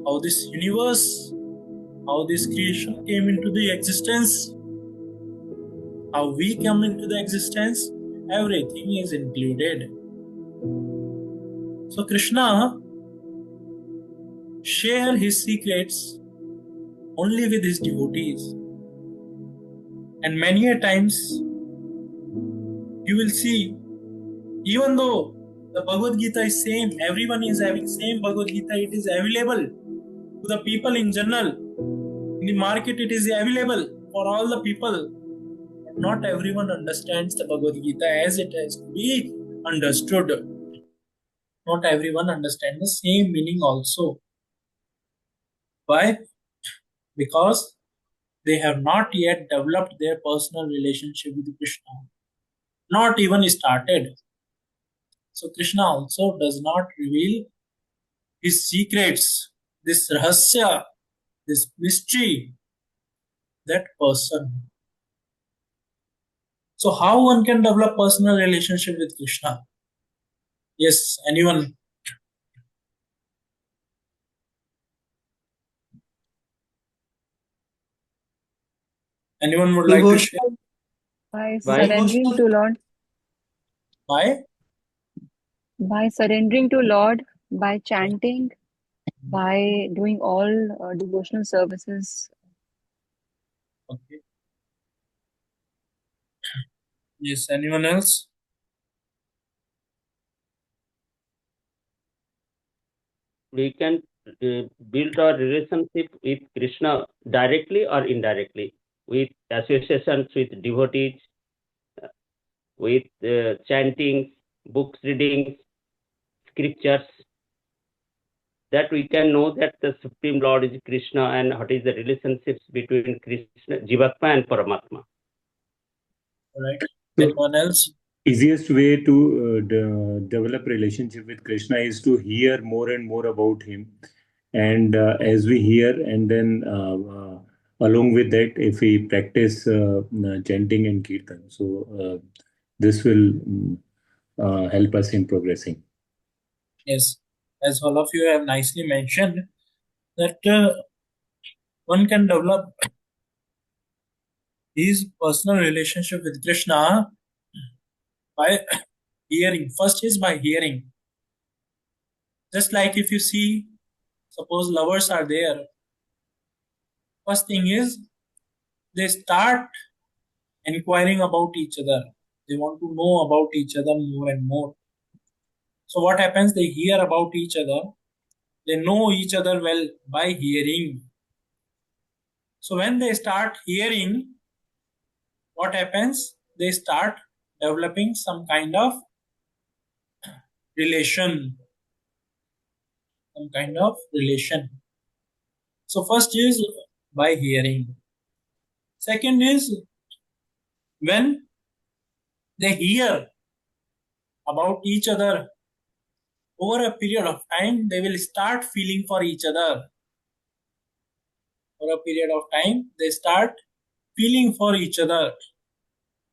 how this universe, how this creation came into the existence, how we come into the existence, everything is included. So Krishna share his secrets only with his devotees. And many a times you will see, even though the Bhagavad Gita is same, everyone is having same Bhagavad Gita, it is available to the people in general. In the market it is available for all the people. But not everyone understands the Bhagavad Gita as it has to be understood. Not everyone understands the same meaning also. Why? Because they have not yet developed their personal relationship with Krishna. Not even started. So Krishna also does not reveal his secrets, this rahasya, this mystery, that person. So how one can develop personal relationship with Krishna? Yes, anyone? Anyone would like to share? By By surrendering to Lord, Why? by surrendering to Lord, by chanting, by doing all devotional services. Okay. Yes, anyone else? we can build our relationship with Krishna directly or indirectly, with associations with devotees, with chanting, books reading, scriptures, that we can know that the Supreme Lord is Krishna and what is the relationships between Krishna, Jivatma and Paramatma. Right. So, Anyone else? easiest way to develop relationship with Krishna is to hear more and more about him. And as we hear, and then along with that, if we practice chanting and kirtan, so this will help us in progressing. Yes. As all of you have nicely mentioned, that one can develop his personal relationship with Krishna by hearing. First is by hearing. Just like if you see, suppose lovers are there, first thing is they start inquiring about each other. They want to know about each other more and more. So what happens? They hear about each other. They know each other well by hearing. So when they start hearing, what happens? They start developing some kind of relation. some kind of relation. So first is by hearing. Second is when they hear about each other over a period of time, they will start feeling for each other. For a period of time, they start feeling for each other.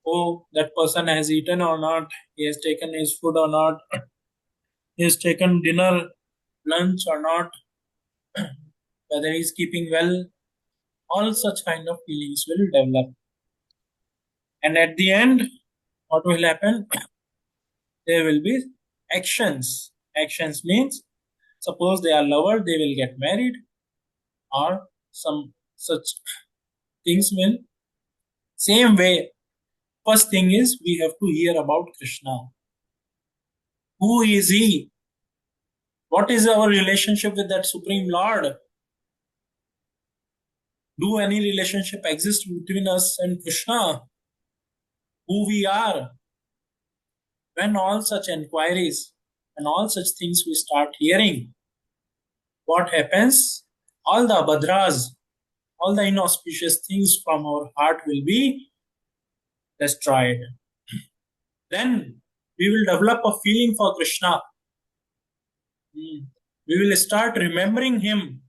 Oh, that person has eaten or not, he has taken his food or not, he has taken dinner, lunch or not, whether he is keeping well. All such kind of feelings will develop. And at the end, what will happen? There will be actions. Actions means, suppose they are lovers, they will get married, or some such things will. Same way, first thing is we have to hear about Krishna. Who is he? What is our relationship with that Supreme Lord? Do any relationship exist between us and Krishna? Who we are? When all such inquiries and all such things we start hearing, what happens? All the abhadras, all the inauspicious things from our heart will be destroyed. Then we will develop a feeling for Krishna. We will start remembering him.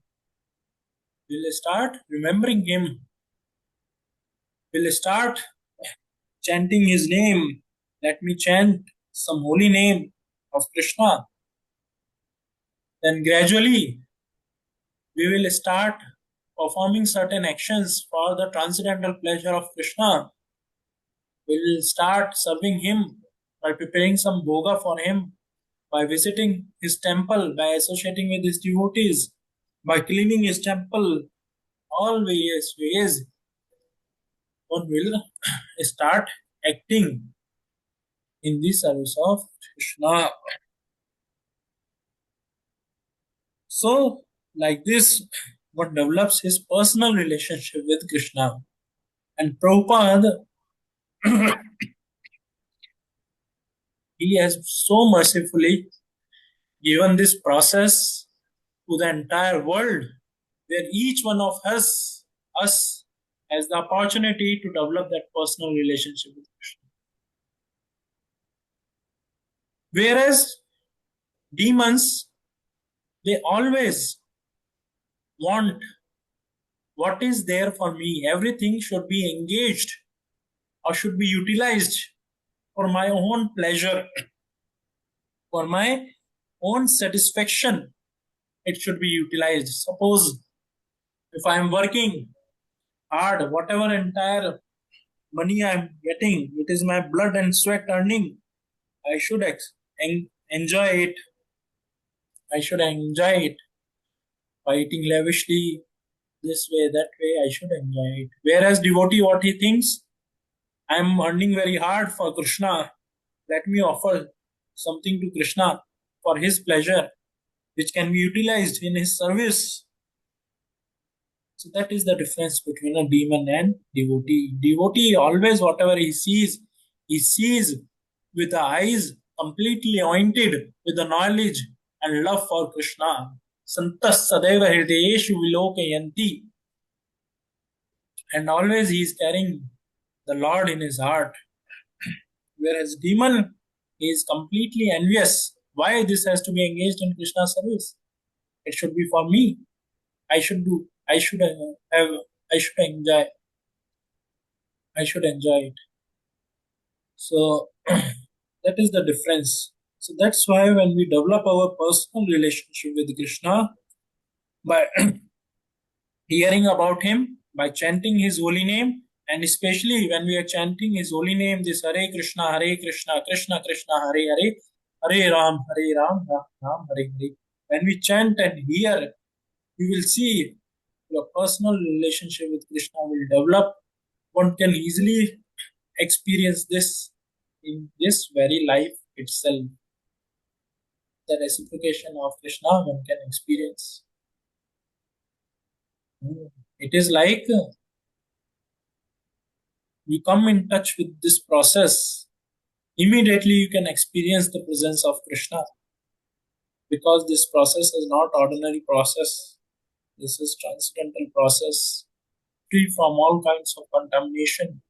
We will start remembering him. We will start chanting his name. Let me chant some holy name of Krishna. Then gradually we will start performing certain actions for the transcendental pleasure of Krishna. We will start serving him by preparing some bhoga for him, by visiting his temple, by associating with his devotees, by cleaning his temple, all various ways. One will start acting in the service of Krishna. So, like this, one develops his personal relationship with Krishna. And Prabhupada, he has so mercifully given this process to the entire world, where each one of us has the opportunity to develop that personal relationship with Krishna. Whereas demons, they always want what is there for me. Everything should be engaged or should be utilized for my own pleasure, for my own satisfaction. It should be utilized. Suppose if I am working hard, whatever entire money I am getting, it is my blood and sweat earning. I should enjoy it. I should enjoy it by eating lavishly, this way, that way. I should enjoy it. Whereas devotee, what he thinks, I am earning very hard for Krishna. Let me offer something to Krishna for his pleasure, which can be utilized in his service. So that is the difference between a demon and devotee. Devotee, always whatever he sees with the eyes completely anointed with the knowledge and love for Krishna. Santas sadeva hridayeshu vilokayanti. And always he is carrying the Lord in his heart. Whereas demon is completely envious. Why this has to be engaged in Krishna's service? It should be for me. I should do. I should have. I should enjoy. I should enjoy it. So that is the difference. So that's why when we develop our personal relationship with Krishna by hearing about him, by chanting his holy name, and especially when we are chanting his holy name, this Hare Krishna, Krishna Krishna, Hare Hare, Hare Ram, Ram Ram, Hare Hare. When we chant and hear, you will see your personal relationship with Krishna will develop. One can easily experience this in this very life itself. The reciprocation of Krishna one can experience. It is like you come in touch with this process, immediately you can experience the presence of Krishna. because this process is not ordinary process. This is transcendental process, free from all kinds of contamination.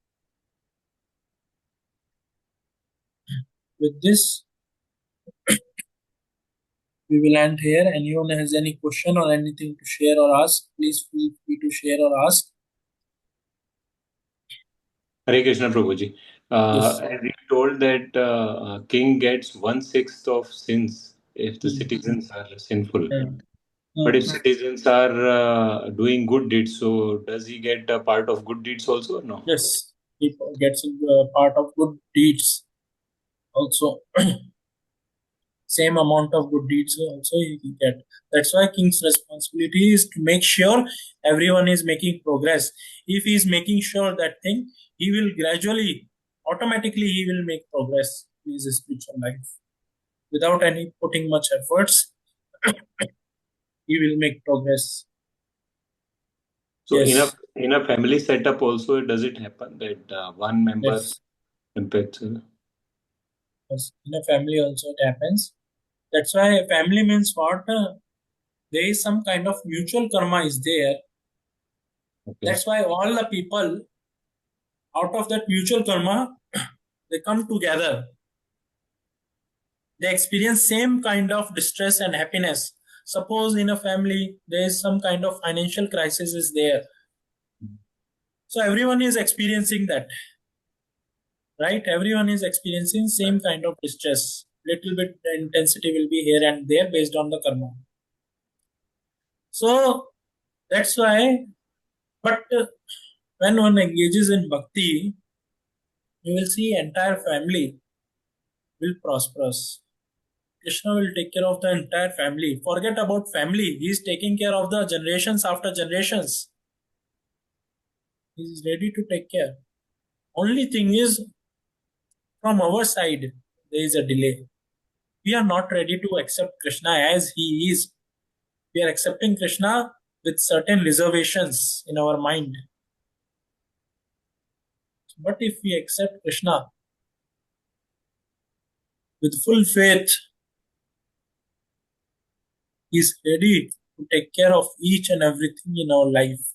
With this, we will end here. Anyone has any question or anything to share or ask, please feel free to share or ask. Hare Krishna, Prabhuji. Yes. As you told that king gets 1/6 of sins if the Hmm. citizens are sinful. Hmm. But if citizens are doing good deeds, so does he get a part of good deeds also or no? Yes, he gets a part of good deeds also. Same amount of good deeds also he will get. That's why king's responsibility is to make sure everyone is making progress. If he is making sure that thing, he will gradually, automatically, he will make progress in his spiritual life without any putting much efforts. He will make progress. So Yes, in a family setup also, does it happen that one member yes, impacts? yes. In a family also it happens. That's why family means what? There is some kind of mutual karma is there. Okay. That's why all the people out of that mutual karma, they come together. They experience same kind of distress and happiness. Suppose in a family there is some kind of financial crisis is there. So everyone is experiencing that. Right? Everyone is experiencing same kind of distress. Little bit intensity will be here and there based on the karma. So that's why, but when one engages in bhakti, you will see entire family will prosper. Krishna will take care of the entire family. Forget about family. He is taking care of the generations after generations. He is ready to take care. Only thing is, from our side, there is a delay. We are not ready to accept Krishna as he is. We are accepting Krishna with certain reservations in our mind. But if we accept Krishna with full faith, he is ready to take care of each and everything in our life.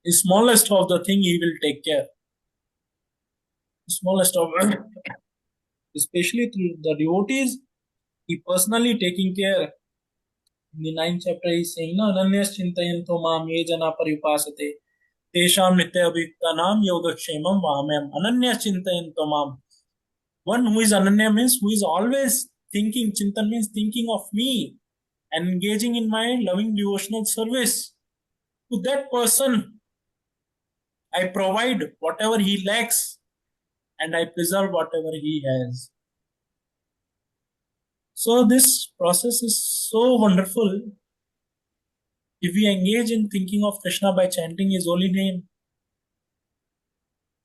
The smallest of the thing he will take care. The smallest of especially through the devotees, he personally taking care. In the ninth chapter, he is saying, "No, ananyas chintayanto mam ye jana paripasate, tesham nitya abhiktanam yogakshemam vahamyam." Ananyas chintayanto mam. One who is ananya means who is always thinking. Chintan means thinking of me and engaging in my loving devotional service. To that person, I provide whatever he lacks and I preserve whatever he has. So this process is so wonderful. If we engage in thinking of Krishna by chanting his holy name,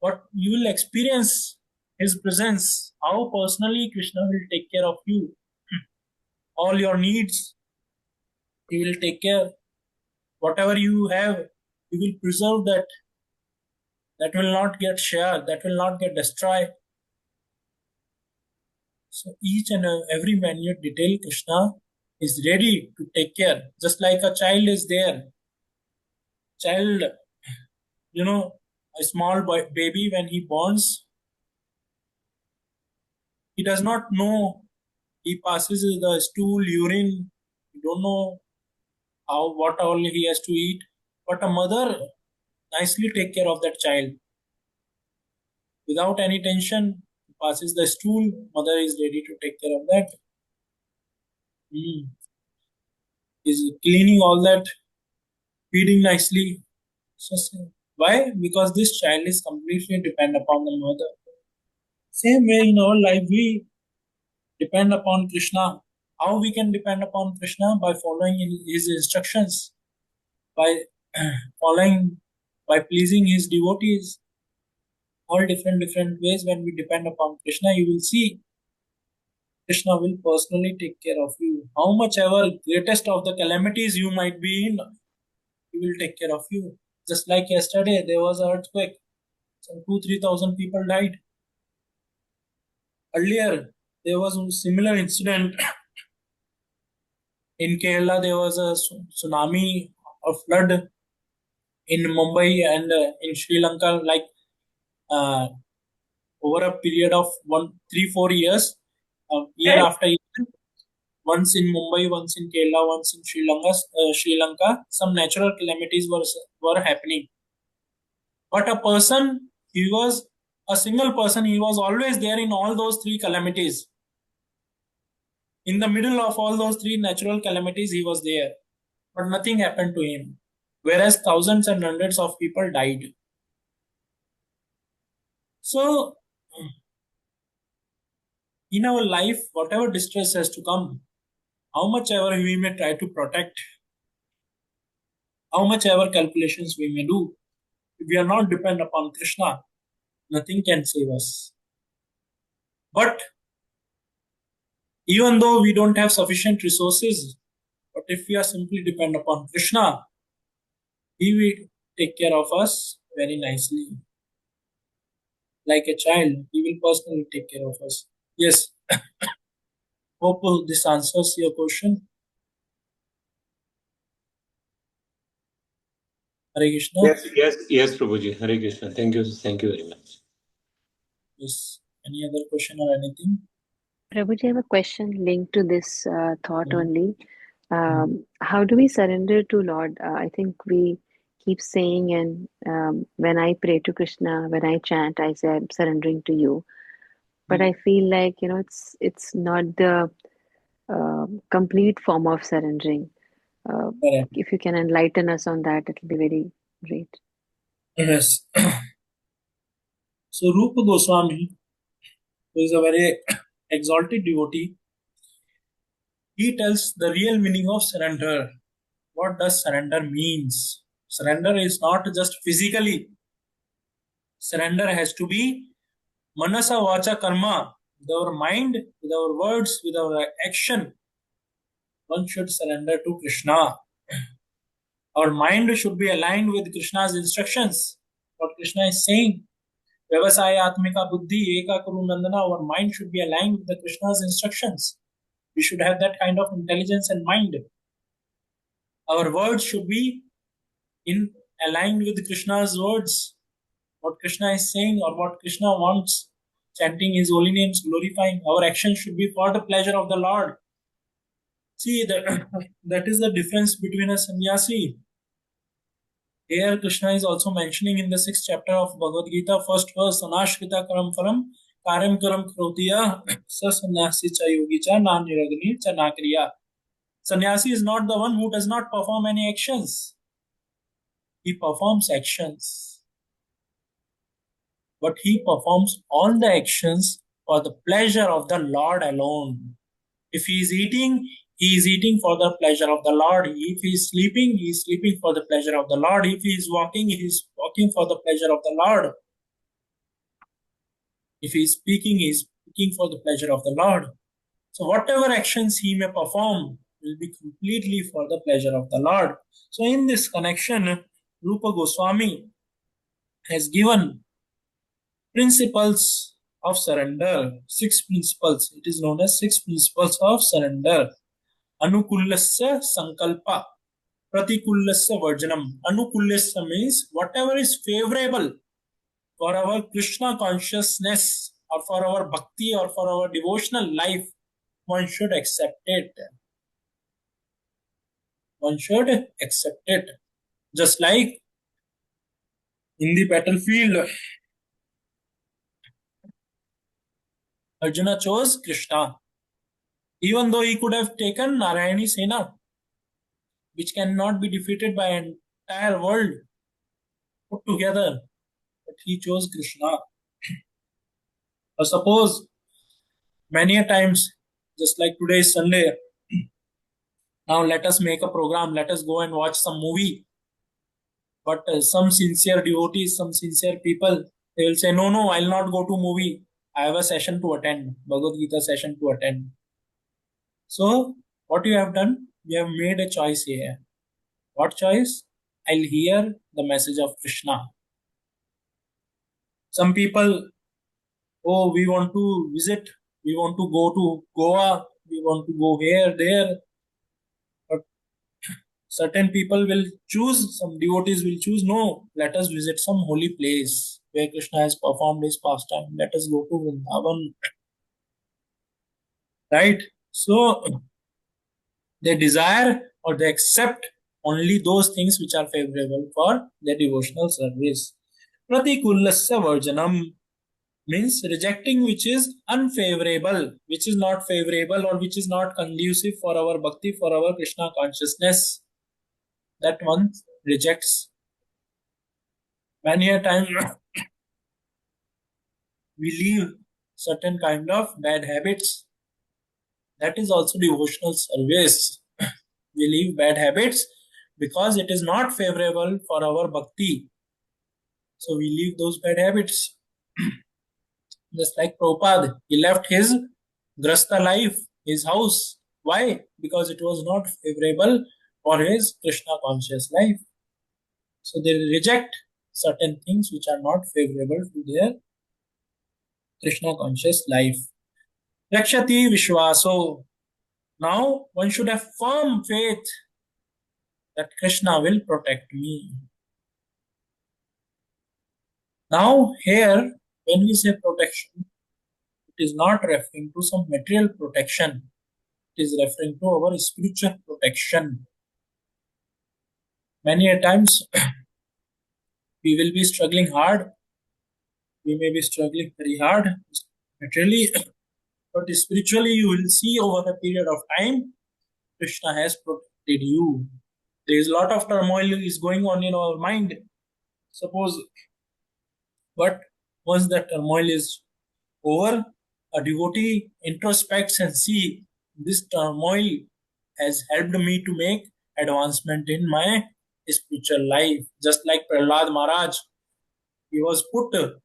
what you will experience his presence, how personally Krishna will take care of you. All your needs, he will take care. Whatever you have, he will preserve that. That will not get shared, that will not get destroyed. So each and every minute detail Krishna is ready to take care. Just like a child is there. Child, a small baby when he borns, he does not know. He passes the stool, urine. You don't know what all he has to eat. But a mother nicely take care of that child. Without any tension, he passes the stool. Mother is ready to take care of that. Is cleaning all that, feeding nicely. So why? Because this child is completely dependent upon the mother. Same way in our life, we depend upon Krishna. How we can depend upon Krishna? By following his instructions, by following, by pleasing his devotees. All different ways. When we depend upon Krishna, you will see Krishna will personally take care of you. How much ever greatest of the calamities you might be in, he will take care of you. Just like yesterday, there was an earthquake. Some 2-3 thousand people died. Earlier, there was a similar incident In Kerala, there was a tsunami or flood. In Mumbai and in Sri Lanka, like uh, over a period of 3-4 years, year after year, once in Mumbai, once in Kerala, once in Sri Lanka, some natural calamities were happening. But he was a single person. He was always there in all those three calamities. In the middle of all those three natural calamities, he was there, but nothing happened to him. Whereas thousands and hundreds of people died. So, in our life, whatever distress has to come, how much ever we may try to protect, how much ever calculations we may do, if we are not dependent upon Krishna, nothing can save us. But even though we don't have sufficient resources, but if we are simply dependent upon Krishna, He will take care of us very nicely. Like a child, He will personally take care of us. Yes. Hope this answers your question. Hare Krishna. Yes, Prabhuji. Hare Krishna. Thank you very much. Yes. Any other question or anything? Prabhuji, I have a question linked to this thought Mhm. only. How do we surrender to Lord? I think we keep saying, and when I pray to Krishna, when I chant, I say I'm surrendering to you. But I feel like it's not the complete form of surrendering. Correct. If you can enlighten us on that, it will be very great. Yes. So Rupa Goswami, who is a very exalted devotee, he tells the real meaning of surrender. What does surrender means? Surrender is not just physically. Surrender has to be manasa vacha karma. With our mind, with our words, with our action, one should surrender to Krishna. Our mind should be aligned with Krishna's instructions. What Krishna is saying. Vyavasaya Atmika Buddhi Eka Kuru Nandana, our mind should be aligned with the Krishna's instructions. We should have that kind of intelligence and mind. Our words should be in aligned with Krishna's words. What Krishna is saying or what Krishna wants, chanting his holy names, glorifying. Our actions should be for the pleasure of the Lord. See, that is the difference between a sannyasi. Here Krishna is also mentioning in the 6th chapter of Bhagavad Gita, first verse, Sanashkrita karam phalam karam karam krotiya sa sannyasi cha yogi cha na niragni cha na kriya. Sannyasi is not the one who does not perform any actions. He performs actions. But he performs all the actions for the pleasure of the Lord alone. If he is eating for the pleasure of the Lord. If he is sleeping for the pleasure of the Lord. If he is walking for the pleasure of the Lord. If he is speaking for the pleasure of the Lord. So whatever actions he may perform will be completely for the pleasure of the Lord. So in this connection, Rupa Goswami has given principles of surrender, 6 principles. It is known as 6 principles of surrender. Anukullasya sankalpa, pratikullasya varjanam. Anukullasya means whatever is favorable for our Krishna consciousness or for our bhakti or for our devotional life, one should accept it. One should accept it. Just like in the battlefield, Arjuna chose Krishna. Even though he could have taken Narayani Sena, which cannot be defeated by an entire world put together, but he chose Krishna. Or suppose many a times, just like today is Sunday, now let us make a program, let us go and watch some movie. But some sincere devotees, some sincere people, they will say, no, I'll not go to movie. I have a session to attend, Bhagavad Gita session to attend. So, what you have done? You have made a choice here. What choice? I'll hear the message of Krishna. Some people, oh, we want to visit, we want to go to Goa, we want to go here, there. Certain people will choose, some devotees will choose, no, let us visit some holy place where Krishna has performed his pastime. Let us go to Vrindavan. Right? So they desire or they accept only those things which are favorable for their devotional service. Pratikulasya varjanam means rejecting which is unfavorable, which is not favorable or which is not conducive for our bhakti, for our Krishna consciousness. That one rejects. Many a time we leave certain kind of bad habits. That is also devotional service. We leave bad habits because it is not favorable for our bhakti. So we leave those bad habits. Just like Prabhupada, he left his grasta life, his house. Why? Because it was not favorable for his Krishna conscious life. So they reject certain things which are not favorable to their Krishna conscious life. Rakshati Vishwaso. Now one should have firm faith that Krishna will protect me. Now here, when we say protection, it is not referring to some material protection. It is referring to our spiritual protection. Many a times we will be struggling hard. We may be struggling very hard materially, but spiritually you will see over a period of time, Krishna has protected you. There is a lot of turmoil is going on in our mind. Suppose, but once that turmoil is over, a devotee introspects and see this turmoil has helped me to make advancement in my spiritual life. Just like Prahlad Maharaj, he was put in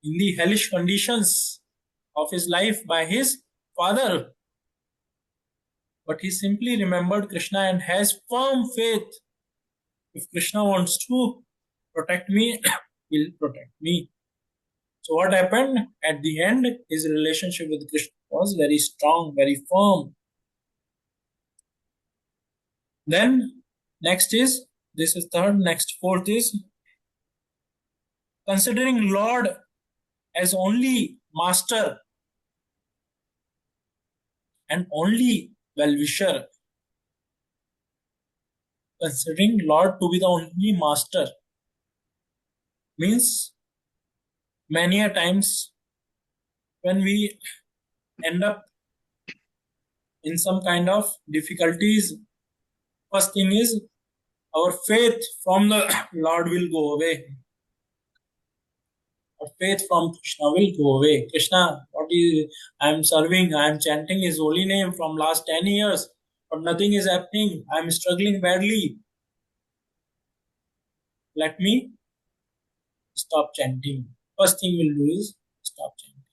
the hellish conditions of his life by his father. But he simply remembered Krishna and has firm faith. If Krishna wants to protect me, he'll protect me. So what happened? At the end, his relationship with Krishna was very strong, very firm. Then, next is, this is third, next fourth is, considering Lord as only master and only well-wisher. Considering Lord to be the only master means many a times when we end up in some kind of difficulties, first thing is our faith from the Lord will go away. Our faith from Krishna will go away. Krishna, what is I am serving, I am chanting his holy name from last 10 years, but nothing is happening. I am struggling badly. Let me stop chanting. First thing we'll do is stop chanting.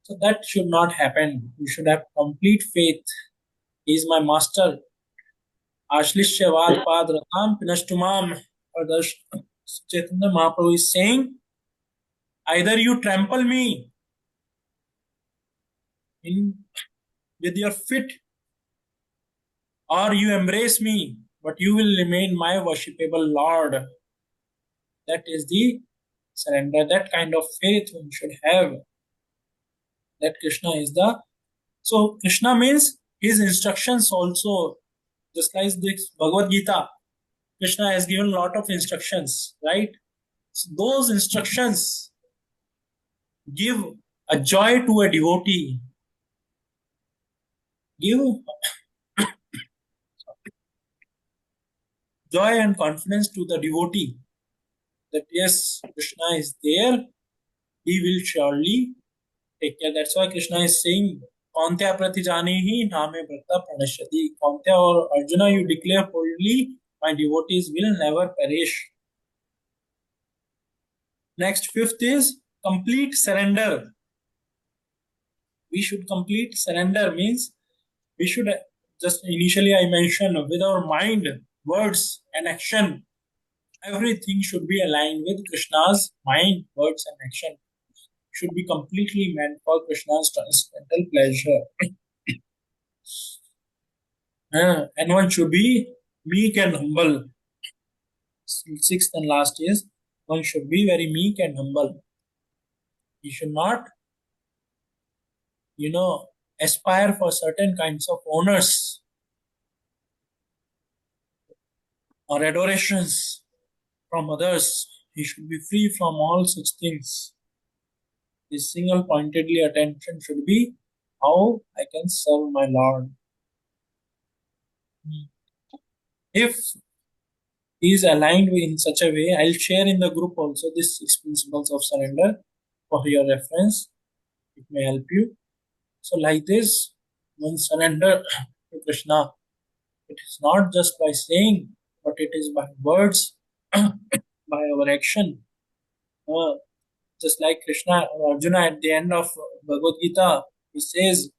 So that should not happen. You should have complete faith. He is my master. Ashlishyavat padratam pinashtumam. Or the Chaitanya Mahaprabhu is saying, either you trample me with your feet, or you embrace me, but you will remain my worshipable Lord. That is the surrender. That kind of faith one should have. That Krishna is the. So Krishna means his instructions also, just like this Bhagavad Gita. Krishna has given a lot of instructions, right? So those instructions give a joy to a devotee. Give joy and confidence to the devotee that yes, Krishna is there, he will surely take care. That's why Krishna is saying, Kauntya Pratijanehi Name Bhrata Pranashyati. Kauntya or Arjuna, you declare boldly, my devotees will never perish. Next, fifth is complete surrender. We should complete surrender means we should just initially I mentioned with our mind, words, and action. Everything should be aligned with Krishna's mind, words, and action. Should be completely meant for Krishna's transcendental pleasure. And one should be meek and humble. Sixth and last is one should be very meek and humble. You should not, aspire for certain kinds of honors or adorations from others. He should be free from all such things. His single pointedly attention should be how I can serve my Lord. If he is aligned in such a way, I'll share in the group also these 6 principles of surrender for your reference. It may help you. So like this, when surrender to Krishna, it is not just by saying, but it is by words, by our action. Just like Krishna, Arjuna at the end of Bhagavad Gita, he says,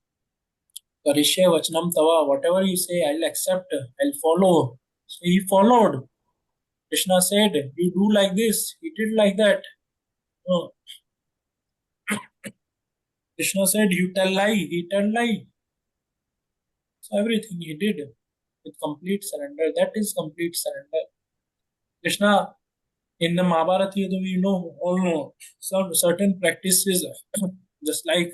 Karishya Vachanam Tava, whatever you say, I'll accept, I'll follow. So he followed. Krishna said, you do like this, he did like that. Krishna said, you tell lie, he tell lie. So everything he did with complete surrender. That is complete surrender. Krishna, in the Mahabharata, we all know some certain practices, just like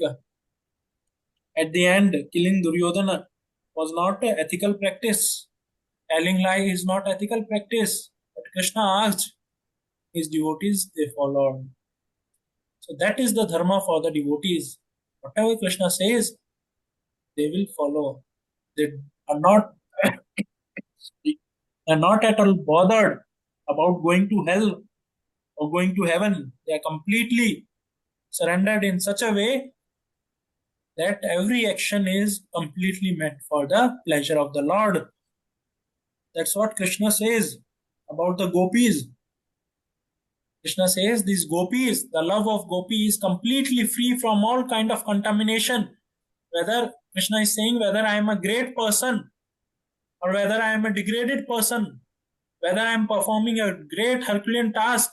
at the end, killing Duryodhana was not an ethical practice. Telling lie is not ethical practice. But Krishna asked his devotees, they followed. So that is the dharma for the devotees. Whatever Krishna says, they will follow. They are not at all bothered about going to hell or going to heaven. They are completely surrendered in such a way that every action is completely meant for the pleasure of the Lord. That's what Krishna says about the gopis. Krishna says these gopis, the love of gopi is completely free from all kind of contamination. Whether Krishna is saying whether I am a great person or whether I am a degraded person, whether I am performing a great Herculean task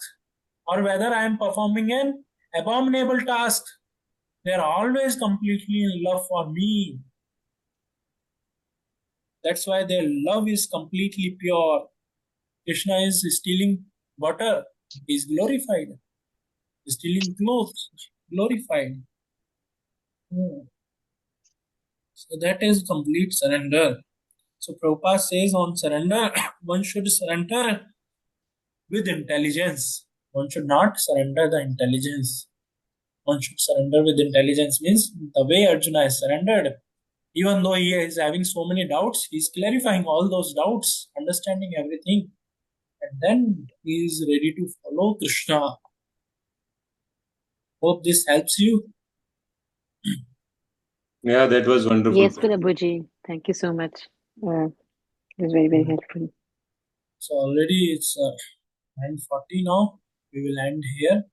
or whether I am performing an abominable task, they are always completely in love for me. That's why their love is completely pure. Krishna is stealing butter, he is glorified. Stealing clothes, glorified. So that is complete surrender. So Prabhupada says on surrender, one should surrender with intelligence. One should not surrender the intelligence. One should surrender with intelligence means the way Arjuna has surrendered. Even though he is having so many doubts, he is clarifying all those doubts, understanding everything. And then he is ready to follow Krishna. Hope this helps you. Yeah, that was wonderful. Yes, Prabhuji. Thank you so much. It was very, very helpful. So already it's 9:40 now. We will end here.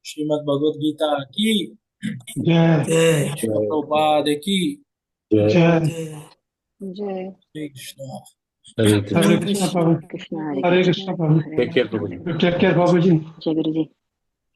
Srimad Bhagavad Gita ki Jai. Prabhupada ki Jai. Jai. Jai. Hare Krishna. Hare Krishna. Hare Krishna, Krishna Krishna, Hare Hare Krishna, Krishna, Prabhu. Hare Take care, Hare, Prabhuji. Hare Take care, Babaji. Jai Guruji.